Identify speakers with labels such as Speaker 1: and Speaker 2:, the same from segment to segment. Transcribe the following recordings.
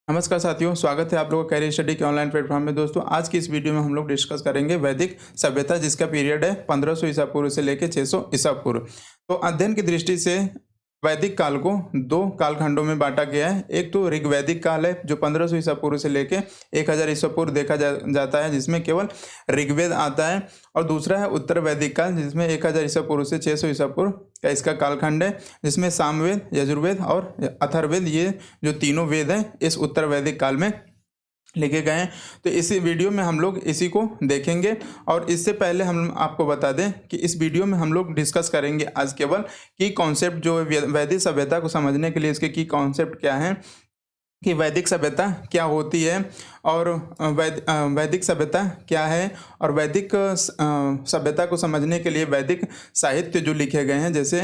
Speaker 1: नमस्कार साथियों, स्वागत है आप लोगों का कैरियर स्टडी के ऑनलाइन प्लेटफॉर्म में। दोस्तों, आज की इस वीडियो में हम लोग डिस्कस करेंगे वैदिक सभ्यता, जिसका पीरियड है 1500 ईसा पूर्व से लेकर 600 ईसा पूर्व। तो अध्ययन की दृष्टि से वैदिक काल को दो कालखंडों में बांटा गया है। एक तो ऋग्वैदिक काल है जो 1500 ईसा पूर्व से लेके 1000 ईसा पूर्व देखा जाता है, जिसमें केवल ऋग्वेद आता है। और दूसरा है उत्तर वैदिक काल, जिसमें 1000 ईसा पूर्व से 600 ईसा पूर्व का इसका कालखंड है, जिसमें सामवेद, यजुर्वेद और अथर्ववेद, ये जो तीनों वेद हैं इस उत्तर वैदिक काल में लिखे गए हैं। तो इसी वीडियो में हम लोग इसी को देखेंगे। और इससे पहले हम आपको बता दें कि इस वीडियो में हम लोग डिस्कस करेंगे आज केवल की कॉन्सेप्ट, जो वैदिक सभ्यता को समझने के लिए इसके की कॉन्सेप्ट क्या है, कि वैदिक सभ्यता क्या होती है और वैदिक सभ्यता क्या है, और वैदिक सभ्यता को समझने के लिए वैदिक साहित्य जो लिखे गए हैं, जैसे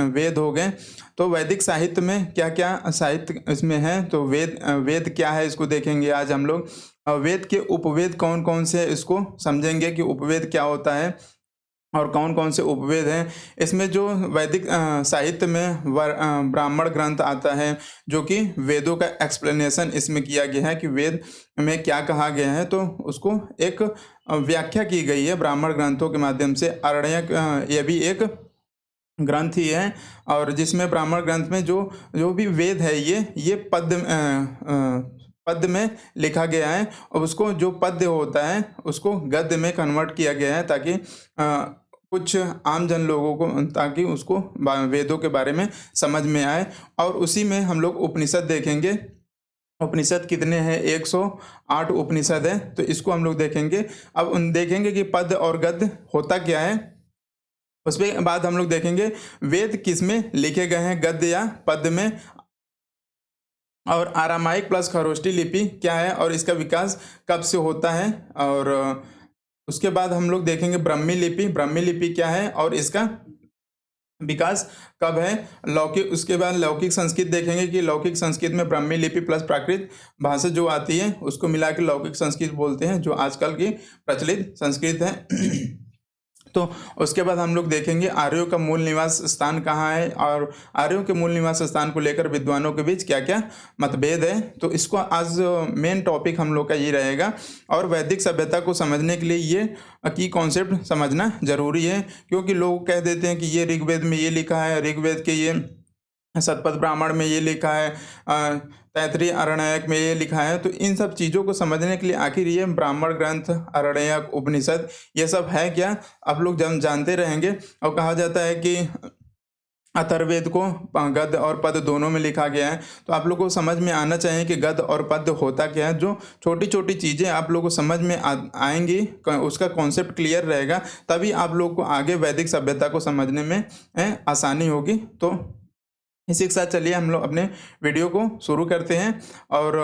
Speaker 1: वेद हो गए। तो वैदिक साहित्य में क्या क्या साहित्य इसमें है, तो वेद क्या है इसको देखेंगे आज हम लोग। वेद के उपवेद कौन कौन से इसको समझेंगे कि उपवेद क्या होता है और कौन कौन से उपवेद हैं। इसमें जो वैदिक साहित्य में ब्राह्मण ग्रंथ आता है, जो कि वेदों का एक्सप्लेनेशन इसमें किया गया है कि वेद में क्या कहा गया है, तो उसको एक व्याख्या की गई है ब्राह्मण ग्रंथों के माध्यम से। आरण्यक ये भी एक ग्रंथ ही है, और जिसमें ब्राह्मण ग्रंथ में जो जो भी वेद है ये पद्य में लिखा गया है, और उसको जो पद्य होता है उसको गद्य में कन्वर्ट किया गया है, ताकि कुछ आम जन लोगों को, ताकि उसको वेदों के बारे में समझ में आए। और उसी में हम लोग उपनिषद देखेंगे। उपनिषद कितने हैं? 108 उपनिषद है, तो इसको हम लोग देखेंगे। अब देखेंगे कि पद्य और गद्य होता क्या है। उसके बाद हम लोग देखेंगे वेद किस में लिखे गए हैं, गद्य या पद्य में, और आरामाइक प्लस खरोष्टी लिपि क्या है और इसका विकास कब से होता है। और उसके बाद हम लोग देखेंगे ब्राह्मी लिपि क्या है और इसका विकास कब है। लौकिक, उसके बाद लौकिक संस्कृत देखेंगे कि लौकिक संस्कृत में ब्राह्मी लिपि प्लस प्राकृत भाषा जो आती है उसको मिला के लौकिक संस्कृत बोलते हैं, जो आजकल की प्रचलित संस्कृत है। तो उसके बाद हम लोग देखेंगे आर्यों का मूल निवास स्थान कहाँ है, और आर्यों के मूल निवास स्थान को लेकर विद्वानों के बीच क्या क्या मतभेद है। तो इसको आज मेन टॉपिक हम लोग का ये रहेगा। और वैदिक सभ्यता को समझने के लिए ये की कॉन्सेप्ट समझना जरूरी है, क्योंकि लोग कह देते हैं कि ये ऋग्वेद में ये लिखा है, ऋग्वेद के ये शतपथ ब्राह्मण में ये लिखा है, तैत्तिरीय आरण्यक में ये लिखा है। तो इन सब चीज़ों को समझने के लिए आखिर ये ब्राह्मण ग्रंथ, आरण्यक, उपनिषद ये सब है क्या, आप लोग जब जानते रहेंगे। और कहा जाता है कि अथर्ववेद को गद्य और पद्य दोनों में लिखा गया है। तो आप लोग को समझ में आना चाहिए कि गद्य और पद्य होता क्या है। जो छोटी छोटी चीज़ें आप लोग को समझ में आएंगी, उसका कॉन्सेप्ट क्लियर रहेगा, तभी आप लोग को आगे वैदिक सभ्यता को समझने में आसानी होगी। तो इसी के साथ चलिए हम लोग अपने वीडियो को शुरू करते हैं। और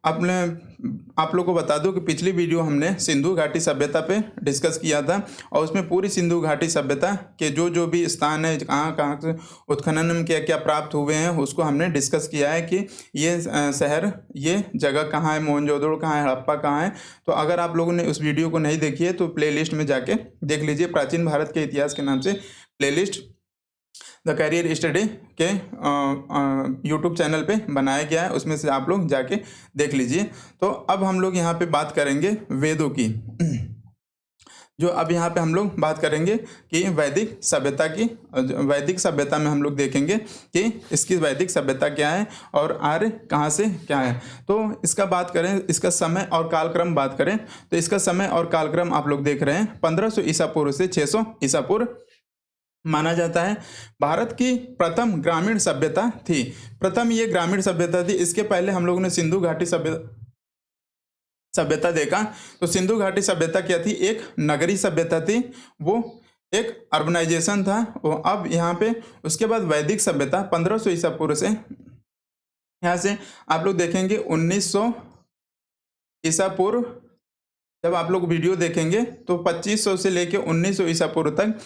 Speaker 1: आप लोग को बता दूं कि पिछली वीडियो हमने सिंधु घाटी सभ्यता पे डिस्कस किया था, और उसमें पूरी सिंधु घाटी सभ्यता के जो जो भी स्थान है, कहाँ कहाँ से उत्खनन में क्या क्या प्राप्त हुए हैं, उसको हमने डिस्कस किया है कि ये शहर, ये जगह कहाँ है, मोहनजोदड़ो कहाँ है, हड़प्पा कहाँ है। तो अगर आप लोगों ने उस वीडियो को नहीं देखी है तो प्ले में जाके देख लीजिए। प्राचीन भारत के इतिहास के नाम से प्ले द कैरियर स्टडी के यूट्यूब चैनल पे बनाया गया है, उसमें से आप लोग जाके देख लीजिए। तो अब हम लोग यहाँ पे बात करेंगे वेदों की। जो अब यहाँ पे हम लोग बात करेंगे कि वैदिक सभ्यता की। वैदिक सभ्यता में हम लोग देखेंगे कि इसकी वैदिक सभ्यता क्या है और आर्य कहाँ से क्या है। तो इसका बात करें, इसका समय और कालक्रम बात करें, तो इसका समय और कालक्रम आप लोग देख रहे हैं 1500 ईसा पूर्व से 600 ईसा पूर्व माना जाता है। भारत की प्रथम ग्रामीण सभ्यता थी। प्रथम ये ग्रामीण सभ्यता थी। इसके पहले हम लोगों ने सिंधु घाटी सभ्यता देखा। तो सिंधु घाटी सभ्यता क्या थी? एक नगरी सभ्यता थी, वो एक अर्बनाइजेशन था वो। अब यहाँ पे उसके बाद वैदिक सभ्यता 1500 ईसा पूर्व से, यहाँ से आप लोग देखेंगे 1900 ईसा पूर्व। जब आप लोग वीडियो देखेंगे तो 2500 से लेके 1900 ईसा पूर्व तक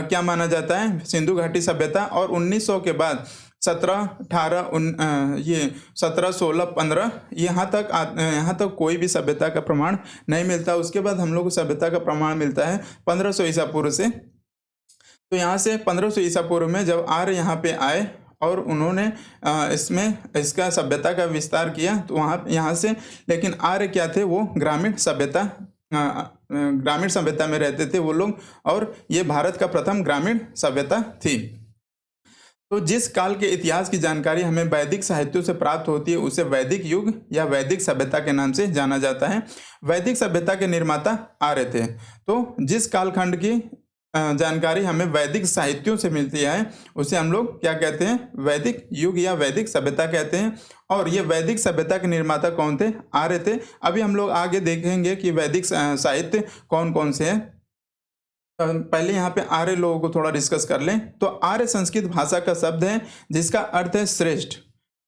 Speaker 1: क्या माना जाता है? सिंधु घाटी सभ्यता। और 1900 के बाद 17, 18, ये 17, 16, 15 यहाँ तक कोई भी सभ्यता का प्रमाण नहीं मिलता। उसके बाद हम लोग को सभ्यता का प्रमाण मिलता है 1500 ईसा पूर्व से। तो यहाँ से 1500 ईसा पूर्व में जब आर्य यहाँ पे आए, और उन्होंने इसमें इसका सभ्यता का विस्तार किया। तो यहाँ से, लेकिन आर्य क्या थे, वो ग्रामीण सभ्यता में रहते थे वो लोग, और ये भारत का प्रथम ग्रामीण सभ्यता थी। तो जिस काल के इतिहास की जानकारी हमें वैदिक साहित्यों से प्राप्त होती है उसे वैदिक युग या वैदिक सभ्यता के नाम से जाना जाता है। वैदिक सभ्यता के निर्माता आर्य थे। तो जिस कालखंड की जानकारी हमें वैदिक साहित्यों से मिलती है उसे हम लोग क्या कहते हैं, वैदिक युग या वैदिक सभ्यता कहते हैं। और ये वैदिक सभ्यता के निर्माता कौन थे, आर्य थे। अभी हम लोग आगे देखेंगे कि वैदिक साहित्य कौन कौन से हैं। पहले यहाँ पे आर्य लोगों को थोड़ा डिस्कस कर लें। तो आर्य संस्कृत भाषा का शब्द है जिसका अर्थ है श्रेष्ठ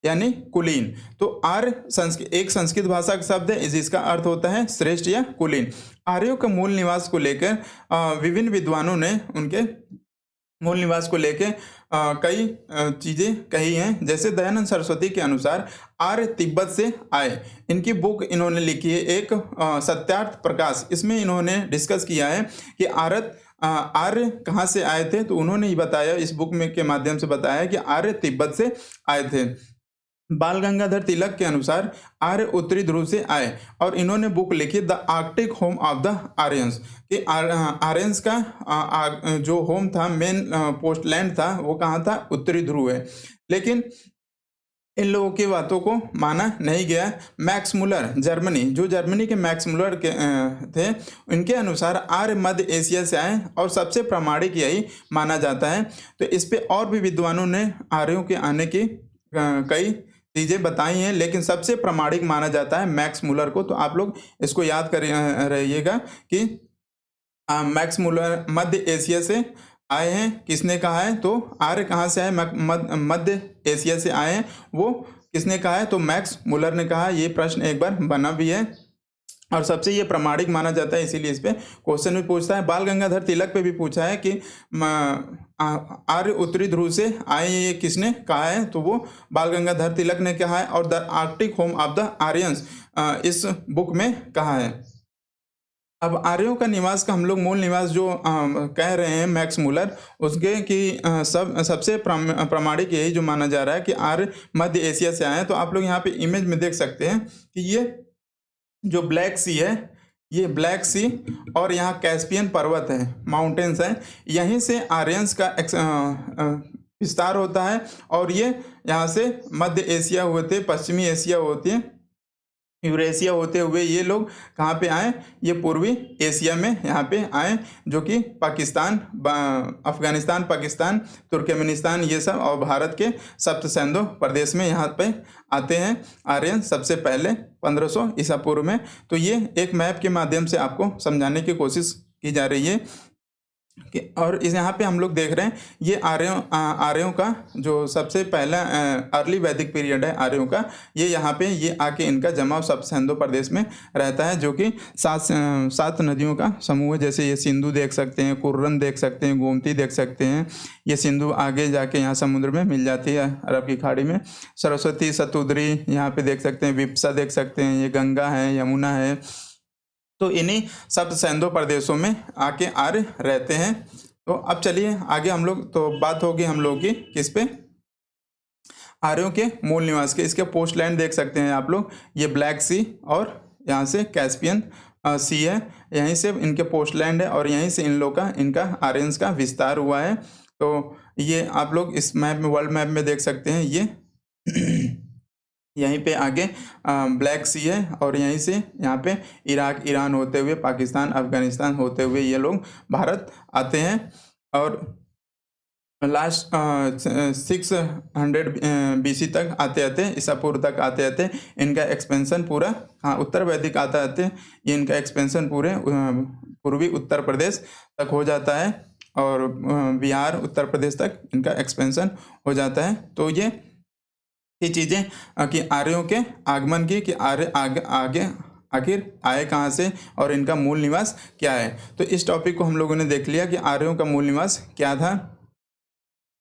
Speaker 1: यानी कुलीन। तो आर्य एक संस्कृत भाषा का शब्द है जिसका अर्थ होता है श्रेष्ठ या कुलीन। आर्यों के मूल निवास को लेकर विभिन्न विद्वानों ने उनके मूल निवास को लेकर कई चीज़ें कही हैं। जैसे दयानंद सरस्वती के अनुसार आर्य तिब्बत से आए। इनकी बुक इन्होंने लिखी है एक सत्यार्थ प्रकाश। इसमें इन्होंने डिस्कस किया है कि आर्य कहाँ से आए थे। तो उन्होंने ये बताया, इस बुक में के माध्यम से बताया कि आर्य तिब्बत से आए थे। बाल गंगाधर तिलक के अनुसार आर्य उत्तरी ध्रुव से आए और इन्होंने बुक लिखी the Arctic home of the Aryans कि आर्यंस का जो होम था, मेन पोस्टलैंड था, वो कहाँ था, उत्तरी ध्रुव है। लेकिन इन लोगों की बातों को माना नहीं गया। मैक्स मुलर जर्मनी के मैक्स मुलर के थे, इनके अनुसार आर्य मध्य एशिया से आए और सबसे प्रामाणिक यही माना जाता है। तो इस पे और भी विद्वानों ने आर्यों के आने की कई चीज़ें बताई हैं, लेकिन सबसे प्रामाणिक माना जाता है मैक्स मुलर को। तो आप लोग इसको याद कर रहिएगा कि मैक्स मुलर मध्य एशिया से आए हैं। किसने कहा है, तो आर्य कहाँ से आए, मध्य एशिया से आए हैं, वो किसने कहा है, तो मैक्स मुलर ने कहा। ये प्रश्न एक बार बना भी है और सबसे ये प्रामाणिक माना जाता है, इसीलिए इस पे क्वेश्चन भी पूछता है। बाल गंगाधर तिलक पे भी पूछा है कि आर्य उत्तरी ध्रुव से आए, ये किसने कहा है, तो वो बाल गंगाधर तिलक ने कहा है। और the Arctic home of the Aryans इस बुक में कहा है। अब आर्यों का निवास का हम लोग मूल निवास जो कह रहे हैं मैक्स मुलर, उसके कि सबसे प्रामाणिक यही जो माना जा रहा है कि आर्य मध्य एशिया से आए हैं। तो आप लोग यहाँ पे इमेज में देख सकते हैं कि ये जो ब्लैक सी है, ये ब्लैक सी और यहाँ कैस्पियन पर्वत है, माउंटेन्स हैं, यहीं से आर्यंस का विस्तार होता है। और ये यहाँ से मध्य एशिया होते, पश्चिमी एशिया होती है, यूरेशिया होते हुए ये लोग कहाँ पे आए, ये पूर्वी एशिया में यहाँ पे आए, जो कि पाकिस्तान, अफगानिस्तान, पाकिस्तान, तुर्कमेनिस्तान, ये सब और भारत के सप्त सिंधु प्रदेश में यहाँ पे आते हैं आर्यन सबसे पहले 1500 ईसा पूर्व में। तो ये एक मैप के माध्यम से आपको समझाने की कोशिश की जा रही है कि, और इस यहाँ पे हम लोग देख रहे हैं ये आर्यों का जो सबसे पहला अर्ली वैदिक पीरियड है आर्यों का, ये यहाँ पे ये आके इनका जमाव सब सिंधु प्रदेश में रहता है, जो कि 7 नदियों का समूह है। जैसे ये सिंधु देख सकते हैं, कुर्रन देख सकते हैं, गोमती देख सकते हैं। ये सिंधु आगे जाके यहाँ समुद्र में मिल जाती है, अरब की खाड़ी में। सरस्वती, सतुद्री यहाँ पे देख सकते हैं, विप्सा देख सकते हैं, ये गंगा है, यमुना है। तो इन्हीं सप्त सिंधु प्रदेशों में आके आर्य रहते हैं। तो अब चलिए आगे हम लोग, तो बात होगी हम लोग की किस पे, आर्यों के मूल निवास के। इसके पोस्टलैंड देख सकते हैं आप लोग, ये ब्लैक सी और यहाँ से कैस्पियन सी है, यहीं से इनके पोस्टलैंड है और यहीं से इन लोग का, इनका आर्यंस का विस्तार हुआ है। तो ये आप लोग इस मैप में, वर्ल्ड मैप में देख सकते हैं, ये यहीं पे आगे ब्लैक सी है और यहीं से यहाँ पे इराक, ईरान होते हुए पाकिस्तान, अफगानिस्तान होते हुए ये लोग भारत आते हैं। और लास्ट 600 BC तक आते आते, ईसा पूर्व तक आते आते इनका एक्सपेंशन पूरा, हाँ, उत्तर वैदिक आता आते ये इनका एक्सपेंशन पूरे पूर्वी उत्तर प्रदेश तक हो जाता है और बिहार, उत्तर प्रदेश तक इनका एक्सपेंशन हो जाता है। तो ये चीज़ें कि आर्यों के आगमन की, कि आर्य आगे आखिर आए कहाँ से और इनका मूल निवास क्या है। तो इस टॉपिक को हम लोगों ने देख लिया कि आर्यों का मूल निवास क्या था।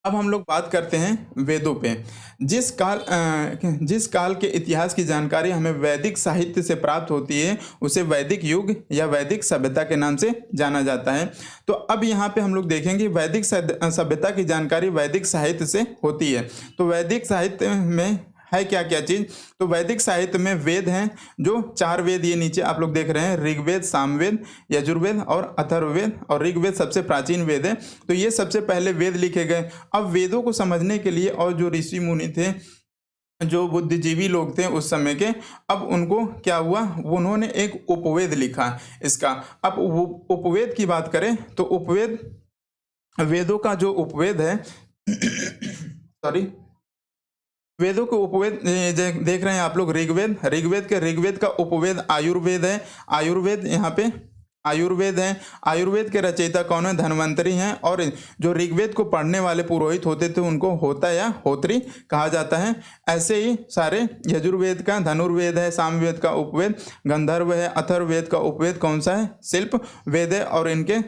Speaker 1: अब हम लोग बात करते हैं वेदों पे। जिस काल के इतिहास की जानकारी हमें वैदिक साहित्य से प्राप्त होती है उसे वैदिक युग या वैदिक सभ्यता के नाम से जाना जाता है। तो अब यहाँ पे हम लोग देखेंगे वैदिक सभ्यता की जानकारी वैदिक साहित्य से होती है। तो वैदिक साहित्य में है क्या क्या चीज? तो वैदिक साहित्य में वेद हैं, जो 4 वेद ये नीचे आप लोग देख रहे हैं, ऋग्वेद, सामवेद, यजुर्वेद और अथर्ववेद। और ऋग्वेद सबसे प्राचीन वेद है। तो ये सबसे पहले वेद लिखे गए। अब वेदों को समझने के लिए और जो ऋषि मुनि थे, जो बुद्धिजीवी लोग थे उस समय के, अब उनको क्या हुआ, उन्होंने एक उपवेद लिखा इसका। अब उपवेद की बात करें तो उपवेद, वेदों का जो उपवेद है सॉरी, वेदों के उपवेद देख रहे हैं आप लोग। ऋग्वेद का उपवेद आयुर्वेद है। आयुर्वेद यहाँ पे आयुर्वेद है। आयुर्वेद के रचयिता कौन है? धन्वंतरी हैं। और जो ऋग्वेद को पढ़ने वाले पुरोहित होते थे उनको होता या होत्री कहा जाता है। ऐसे ही सारे यजुर्वेद का धनुर्वेद है, सामवेद का उपवेद गंधर्व है, अथर्ववेद का उपवेद कौन सा है? शिल्प वेद है। और इनके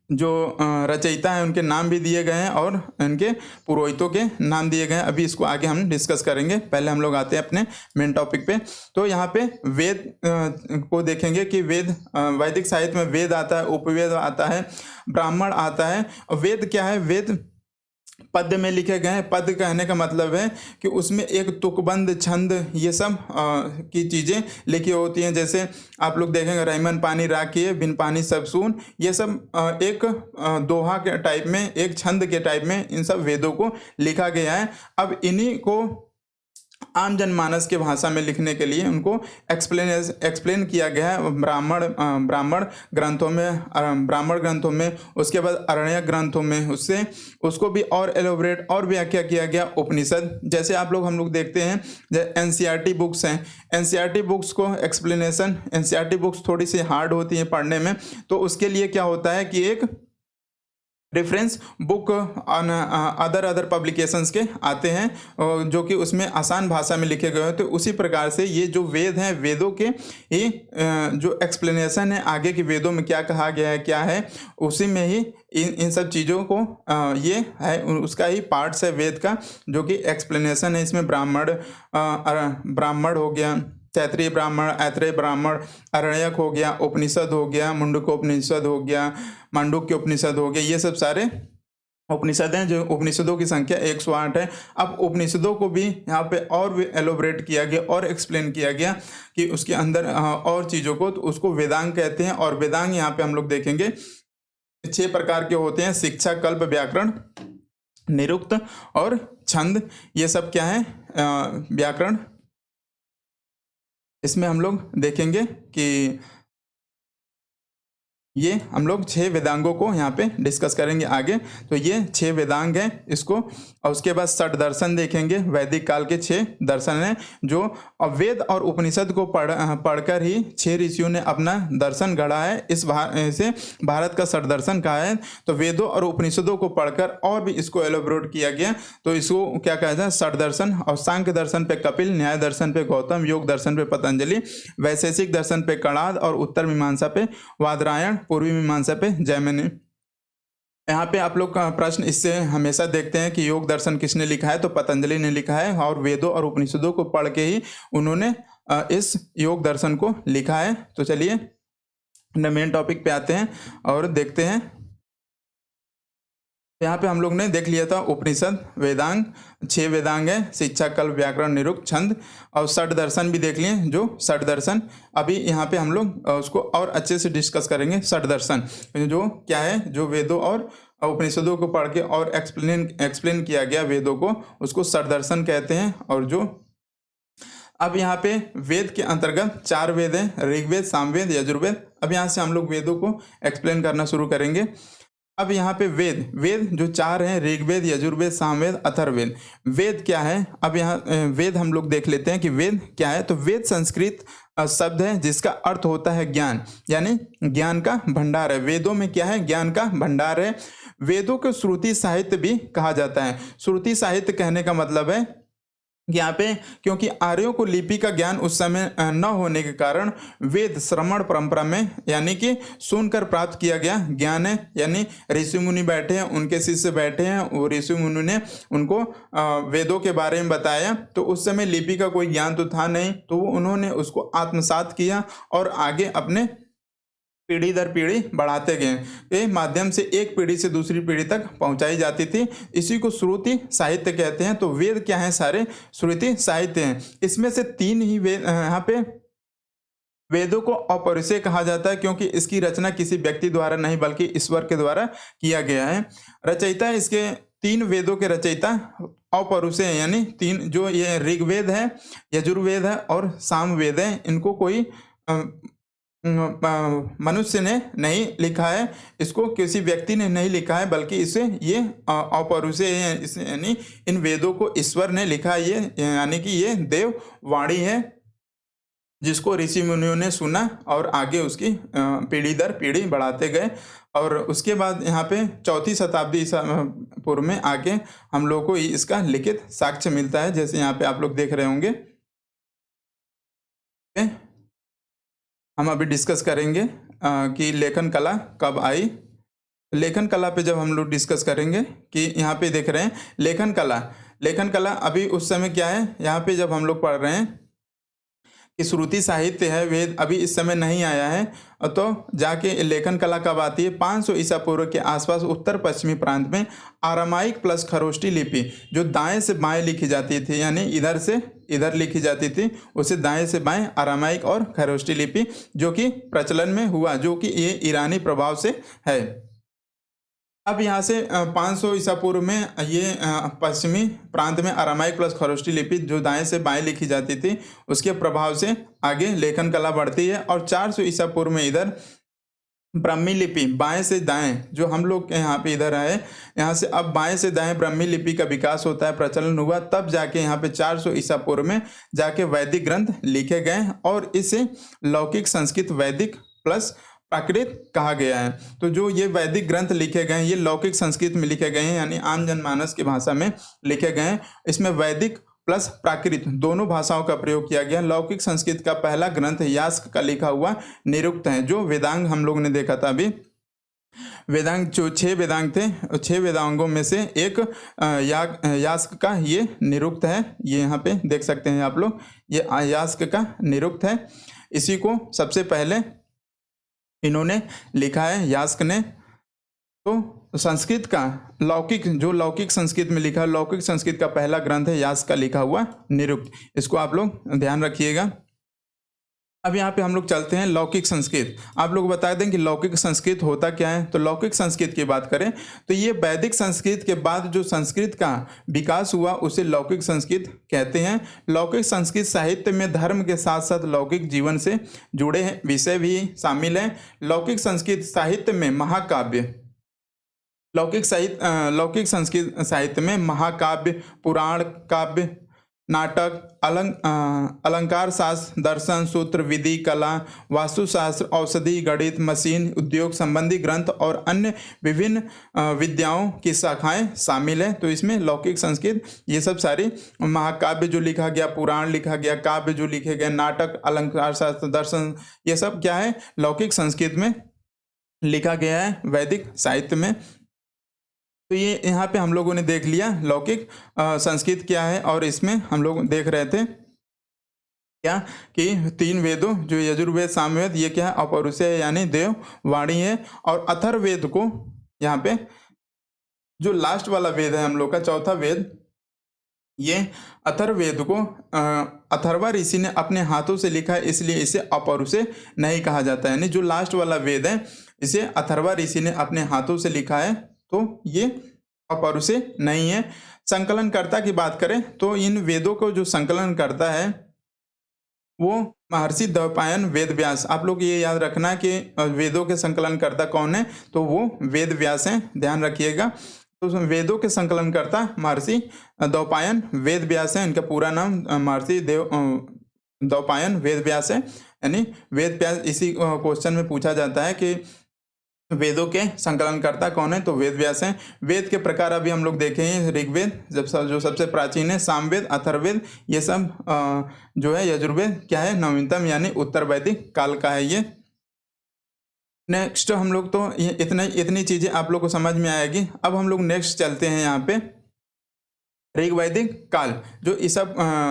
Speaker 1: जो रचयिता हैं उनके नाम भी दिए गए हैं और इनके पुरोहितों के नाम दिए गए हैं। अभी इसको आगे हम डिस्कस करेंगे। पहले हम लोग आते हैं अपने मेन टॉपिक पे। तो यहाँ पे वेद को देखेंगे कि वैदिक साहित्य में वेद आता है, उपवेद आता है, ब्राह्मण आता है। वेद क्या है? वेद पद्य में लिखे गए हैं। पद्य कहने का मतलब है कि उसमें एक तुकबंद, छंद, ये सब की चीज़ें लिखी होती हैं। जैसे आप लोग देखेंगे, रहीमन पानी राखिए बिन पानी सब सून, ये सब एक दोहा के टाइप में, एक छंद के टाइप में इन सब वेदों को लिखा गया है। अब इन्हीं को आम जनमानस के भाषा में लिखने के लिए उनको एक्सप्लेन किया गया है ब्राह्मण ग्रंथों में, उसके बाद अरण्यक ग्रंथों में, उसको भी और एलोबरेट और व्याख्या किया गया उपनिषद। जैसे हम लोग देखते हैं एनसीईआरटी बुक्स हैं, एनसीईआरटी बुक्स को एक्सप्लेनेशन, एनसीईआरटी बुक्स थोड़ी सी हार्ड होती हैं पढ़ने में, तो उसके लिए क्या होता है कि एक reference book on other publications के आते हैं जो कि उसमें आसान भाषा में लिखे गए हैं। तो उसी प्रकार से ये जो वेद हैं, वेदों के ही जो एक्सप्लेनेशन है आगे की वेदों में क्या कहा गया है, क्या है, उसी में ही इन सब चीज़ों को ये है, उसका ही पार्ट्स है वेद का, जो कि एक्सप्लेनेशन है। इसमें ब्राह्मण हो गया, तैत्रीय ब्राह्मण, ऐत्रेय ब्राह्मण, अरण्यक हो गया, उपनिषद हो गया, मुंडकोपनिषद हो गया, मांडुक्य उपनिषद हो गया, ये सब सारे उपनिषद हैं। जो उपनिषदों की संख्या 108 है। अब उपनिषदों को भी यहाँ पे और भी एलोबरेट किया गया और एक्सप्लेन किया गया कि उसके अंदर और चीज़ों को, तो उसको वेदांग कहते हैं। और वेदांग यहाँ पे हम लोग देखेंगे 6 प्रकार के होते हैं: शिक्षा, कल्प, व्याकरण, निरुक्त और छंद। ये सब क्या है? व्याकरण। इसमें हम लोग देखेंगे कि ये हम लोग 6 वेदांगों को यहाँ पे डिस्कस करेंगे आगे। तो ये 6 वेदांग हैं इसको। और उसके बाद 6 दर्शन देखेंगे। वैदिक काल के 6 दर्शन हैं जो वेद और उपनिषद को पढ़कर ही 6 ऋषियों ने अपना दर्शन गढ़ा है। इसे भारत का 6 दर्शन कहा है। तो वेदों और उपनिषदों को पढ़कर और भी इसको एलोबरेट किया गया। तो इसको क्या कहता है? 6 दर्शन। और सांख्य दर्शन पे कपिल, न्याय दर्शन पे गौतम, योग दर्शन पे पतंजलि, वैशेषिक दर्शन पे कणाद और उत्तर मीमांसा पे वादरायण, पूर्वी मीमांसा पे जैमिनि। यहाँ पे आप लोग का प्रश्न इससे हमेशा देखते हैं कि योग दर्शन किसने लिखा है? तो पतंजलि ने लिखा है। और वेदों और उपनिषदों को पढ़ के ही उन्होंने इस योग दर्शन को लिखा है। तो चलिए मेन टॉपिक पे आते हैं और देखते हैं। यहाँ पे हम लोग ने देख लिया था उपनिषद, वेदांग, 6 वेदांग है: शिक्षा, कल्प, व्याकरण, निरुक्त, छंद। और 6 दर्शन भी देख लिए, जो 6 दर्शन। अभी यहाँ पे हम लोग उसको और अच्छे से डिस्कस करेंगे। 6 दर्शन जो क्या है, जो वेदों और उपनिषदों को पढ़ के और एक्सप्लेन किया गया वेदों को, उसको 6 दर्शन कहते हैं। और जो अब यहाँ पे वेद के अंतर्गत 4 वेद हैं: ऋग्वेद, सामवेद, यजुर्वेद। अब यहाँ से हम लोग वेदों को एक्सप्लेन करना शुरू करेंगे। अब यहाँ पे वेद जो 4 हैं: ऋग्वेद, यजुर्वेद, सामवेद, अथर्ववेद। वेद क्या है? अब यहाँ वेद हम लोग देख लेते हैं कि वेद क्या है। तो वेद संस्कृत शब्द है जिसका अर्थ होता है ज्ञान, यानी ज्ञान का भंडार है। वेदों में क्या है? ज्ञान का भंडार है। वेदों को श्रुति साहित्य भी कहा जाता है। श्रुति साहित्य कहने का मतलब है कि यहाँ पे क्योंकि आर्यों को लिपि का ज्ञान उस समय न होने के कारण वेद श्रवण परंपरा में यानी कि सुनकर प्राप्त किया गया ज्ञान है। यानी ऋषि मुनि बैठे हैं, उनके शिष्य बैठे हैं, वो ऋषि मुनि ने उनको वेदों के बारे में बताया। तो उस समय लिपि का कोई ज्ञान तो था नहीं, तो उन्होंने उसको आत्मसात किया और आगे अपने पीढ़ी दर पीढ़ी बढ़ाते गए के माध्यम से एक पीढ़ी से दूसरी पीढ़ी तक पहुंचाई जाती थी। इसी को श्रुति साहित्य कहते हैं। तो वेद क्या है? सारे श्रुति साहित्य हैं। इसमें से तीन ही वेद यहाँ पे वेदों को अपौरुषेय कहा जाता है, क्योंकि इसकी रचना किसी व्यक्ति द्वारा नहीं बल्कि ईश्वर के द्वारा किया गया है। रचयिता इसके तीन वेदों के रचयिता अपौरुषेय यानी तीन, जो ये ऋग्वेद है, यजुर्वेद है और सामवेद है, इनको कोई मनुष्य ने नहीं लिखा है, इसको किसी व्यक्ति ने नहीं लिखा है, बल्कि इसे ये अपौरुषेय है। यानी इन वेदों को ईश्वर ने लिखा है, ये यानी कि ये देव वाणी है जिसको ऋषि मुनियों ने सुना और आगे उसकी पीढ़ी दर पीढ़ी बढ़ाते गए। और उसके बाद यहाँ पे 4वीं शताब्दी ईसा पूर्व में आके हम लोग को इसका लिखित साक्ष्य मिलता है, जैसे यहाँ पे आप लोग देख रहे होंगे। हम अभी डिस्कस करेंगे कि लेखन कला कब आई। लेखन कला पे जब हम लोग डिस्कस करेंगे कि यहाँ पे देख रहे हैं लेखन कला अभी उस समय क्या है, यहाँ पे जब हम लोग पढ़ रहे हैं कि श्रुति साहित्य है, वेद अभी इस समय नहीं आया है। तो जाके लेखन कला कब आती है? 500 ईसा पूर्व के आसपास उत्तर पश्चिमी प्रांत में आरामाइक प्लस खरोष्टी लिपि जो दाएं से बाएं लिखी जाती थी, यानी इधर से इधर लिखी जाती थी, उसे दाएं से बाएं आरामाइक और खरोष्टी लिपि जो कि प्रचलन में हुआ, जो कि ये ईरानी प्रभाव से है। अब यहाँ से 500 ईसा पूर्व में ये पश्चिमी प्रांत में अरामाइक प्लस खरोष्टी लिपि जो दाएं से बाएं लिखी जाती थी, उसके प्रभाव से आगे लेखन कला बढ़ती है। और 400 ईसा पूर्व में इधर ब्राह्मी लिपि बाएं से दाएं, जो हम लोग के यहाँ पे इधर आए, यहाँ से अब बाएं से दाएं ब्राह्मी लिपि का विकास होता है, प्रचलन हुआ। तब जाके यहाँ पे 400 ईसा पूर्व में जाके वैदिक ग्रंथ लिखे गए और इसे लौकिक संस्कृत वैदिक प्लस प्राकृत कहा गया है। तो जो ये वैदिक ग्रंथ लिखे गए हैं ये लौकिक संस्कृत में लिखे गए हैं, यानी आम जनमानस की भाषा में लिखे गए हैं। इसमें वैदिक प्लस प्राकृत दोनों भाषाओं का प्रयोग किया गया। लौकिक संस्कृत का पहला ग्रंथ यास्क का लिखा हुआ निरुक्त है, जो वेदांग हम लोग ने देखा था अभी। वेदांग जो 6 वेदांग थे, 6 वेदांगों में से एक यास्क का ये निरुक्त है। ये यहाँ पे देख सकते हैं आप लोग, ये यास्क का निरुक्त है। इसी को सबसे पहले इन्होंने लिखा है यास्क ने। तो संस्कृत का लौकिक संस्कृत में लिखा, लौकिक संस्कृत का पहला ग्रंथ है यास्क का लिखा हुआ निरुक्त। इसको आप लोग ध्यान रखिएगा। अब यहाँ पे हम लोग चलते हैं लौकिक संस्कृत। आप लोग बता दें कि लौकिक संस्कृत होता क्या है। तो लौकिक संस्कृत की बात करें तो ये वैदिक संस्कृत के बाद जो संस्कृत का विकास हुआ उसे लौकिक संस्कृत कहते हैं। लौकिक संस्कृत साहित्य में धर्म के साथ साथ लौकिक जीवन से जुड़े विषय भी शामिल हैं। लौकिक संस्कृत साहित्य में महाकाव्य, लौकिक संस्कृत साहित्य में महाकाव्य, पुराण काव्य, नाटक, अलंकार शास्त्र, दर्शन, सूत्र, विधि, कला, वास्तुशास्त्र, औषधि, गणित, मशीन, उद्योग संबंधी ग्रंथ और अन्य विभिन्न विद्याओं की शाखाएं शामिल है। तो इसमें लौकिक संस्कृत ये सब सारी महाकाव्य जो लिखा गया, पुराण लिखा गया, काव्य जो लिखे गए, नाटक, अलंकार शास्त्र, दर्शन, ये सब क्या है लौकिक संस्कृत में लिखा गया है वैदिक साहित्य में। तो ये यहाँ पे हम लोगों ने देख लिया लौकिक संस्कृत क्या है। और इसमें हम लोग देख रहे थे क्या कि 3 वेदों जो यजुर्वेद, सामवेद, ये क्या है अपौरुषेय यानी देव वाणी है। और अथर्ववेद को यहाँ पे जो लास्ट वाला वेद है हम लोग का चौथा वेद, ये अथर्ववेद को अथर्वा ऋषि ने अपने हाथों से लिखा है, इसलिए इसे अपौरुषेय नहीं कहा जाता है। यानी जो लास्ट वाला वेद है इसे अथर्वा ऋषि ने अपने हाथों से लिखा है, तो ये अपौरुषेय नहीं है। संकलनकर्ता की बात करें तो इन वेदों को जो संकलन करता है वो महर्षि द्वैपायन वेद व्यास। आप लोग ये याद रखना कि वेदों के संकलनकर्ता कौन है, तो वो वेद व्यास हैं, ध्यान रखिएगा। तो वेदों के संकलनकर्ता महर्षि द्वैपायन वेद व्यास है। इनका पूरा नाम महर्षि द्वैपायन वेद व्यास है। यानी वेद व्यास, इसी क्वेश्चन में पूछा जाता है कि वेदों के संकलनकर्ता कौन है? तो वेद व्यास हैं। वेद के प्रकार अभी हम लोग देखें, ऋग्वेद जो सबसे प्राचीन है, सामवेद, अथर्ववेद, ये सब जो है यजुर्वेद क्या है? नवीनतम यानी उत्तर वैदिक काल का है ये। नेक्स्ट हम लोग तो ये इतनी चीजें आप लोग को समझ में आएगी। अब हम लोग नेक्स्ट चलते हैं यहाँ पे ऋग वैदिक काल, जो ईसा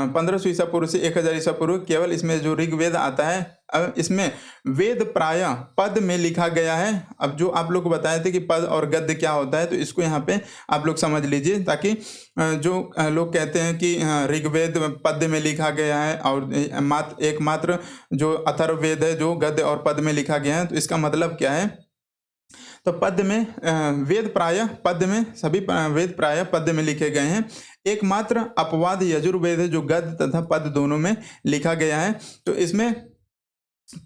Speaker 1: 1500 ईसा पूर्व से 1000 ईसा पूर्व, केवल इसमें जो ऋग्वेद आता है, अब इसमें वेद प्रायः पद में लिखा गया है। अब जो आप लोग को बताए थे कि पद और गद्य क्या होता है, तो इसको यहाँ पे आप लोग समझ लीजिए, ताकि जो लोग कहते हैं कि ऋग्वेद पद में लिखा गया है और एकमात्र जो अथर्ववेद है जो गद्य और पद में लिखा गया है, तो इसका मतलब क्या है? तो पद में वेद प्रायः पद में, सभी वेद प्रायः पद में लिखे गए हैं। एकमात्र अपवाद यजुर्वेद है जो गद्य तथा पद दोनों में लिखा गया है। तो इसमें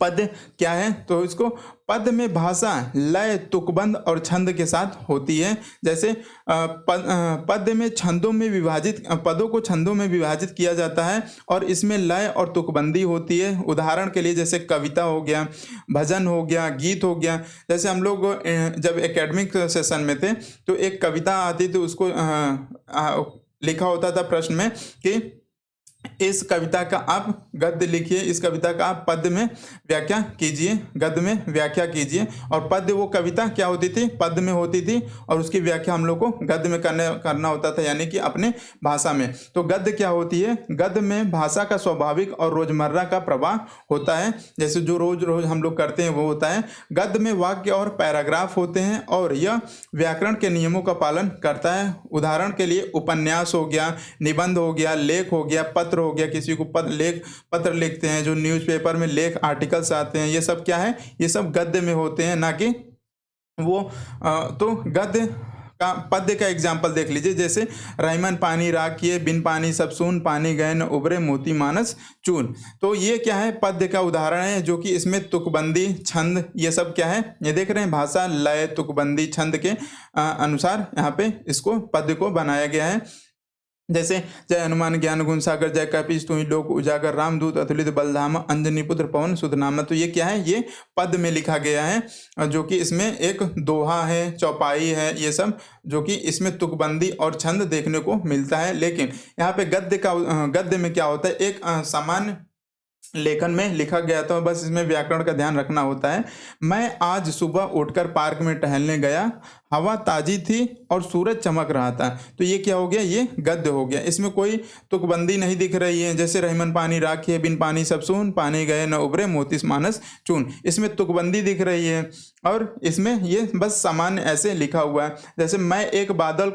Speaker 1: पद क्या है? तो इसको पद में भाषा लय, तुकबंद और छंद के साथ होती है। जैसे पद में छंदों में विभाजित, पदों को छंदों में विभाजित किया जाता है और इसमें लय और तुकबंदी होती है। उदाहरण के लिए जैसे कविता हो गया, भजन हो गया, गीत हो गया। जैसे हम लोग जब एकेडमिक सेशन में थे तो एक कविता आती थी, उसको लिखा होता था प्रश्न में कि इस कविता का आप गद्य लिखिए, इस कविता का आप पद में व्याख्या कीजिए, गद्य में व्याख्या कीजिए। और पद्य, वो कविता क्या होती थी? पद में होती थी और उसकी व्याख्या हम लोग को गद्य में करना होता था, यानी कि अपने भाषा में। तो गद्य क्या होती है? गद्य में भाषा का स्वाभाविक और रोजमर्रा का प्रवाह होता है, जैसे जो रोज रोज हम लोग करते हैं वो होता है। गद्य में वाक्य और पैराग्राफ होते हैं और यह व्याकरण के नियमों का पालन करता है। उदाहरण के लिए उपन्यास हो गया, निबंध हो गया, लेख हो गया, पत्र हो गया, किसी को पत्र लिखते हैं, जो न्यूज़पेपर में लेख आर्टिकल्स आते हैं, ये सब क्या है? ये सब गद्य में होते हैं, ना कि वो तो गद्य का पद्य का एग्जाम्पल देख लीजिए, जैसे रहीमन पानी राखिए, बिन पानी सब सून, पानी गए न उबरे, मोती मानस चून। तो ये क्या है? पद्य का उदाहरण है, जो कि इसमें तुकबंदी, छंद, ये सब क्या है? ये देख रहे हैं, भाषा लय, तुकबंदी, छंद के अनुसार यहाँ पे इसको पद्य को बनाया गया है। जैसे जय हनुमान ज्ञान गुण सागर, जय कपीस तुम्हीं लोक उजागर, रामदूत अतुलित बलधामा, अंजनी पुत्र पवन सुत नामा। तो ये क्या है? ये पद में लिखा गया है, जो कि इसमें एक दोहा है, चौपाई है, ये सब जो कि इसमें तुकबंदी और छंद देखने को मिलता है। लेकिन यहाँ पे गद्य में क्या होता है? एक सामान्य लेखन में लिखा गया था, बस इसमें व्याकरण का ध्यान रखना होता है। मैं आज सुबह उठकर पार्क में टहलने गया, हवा ताजी थी और सूरज चमक रहा था। तो ये क्या हो गया? ये गद्य हो गया। इसमें कोई तुकबंदी नहीं दिख रही है, जैसे रहीमन पानी राखिए, बिन पानी सब सून, पानी गए न उबरे, मोती मानस चून। इसमें तुकबंदी दिख रही है और इसमें ये बस सामान्य ऐसे लिखा हुआ है। जैसे मैं एक बादल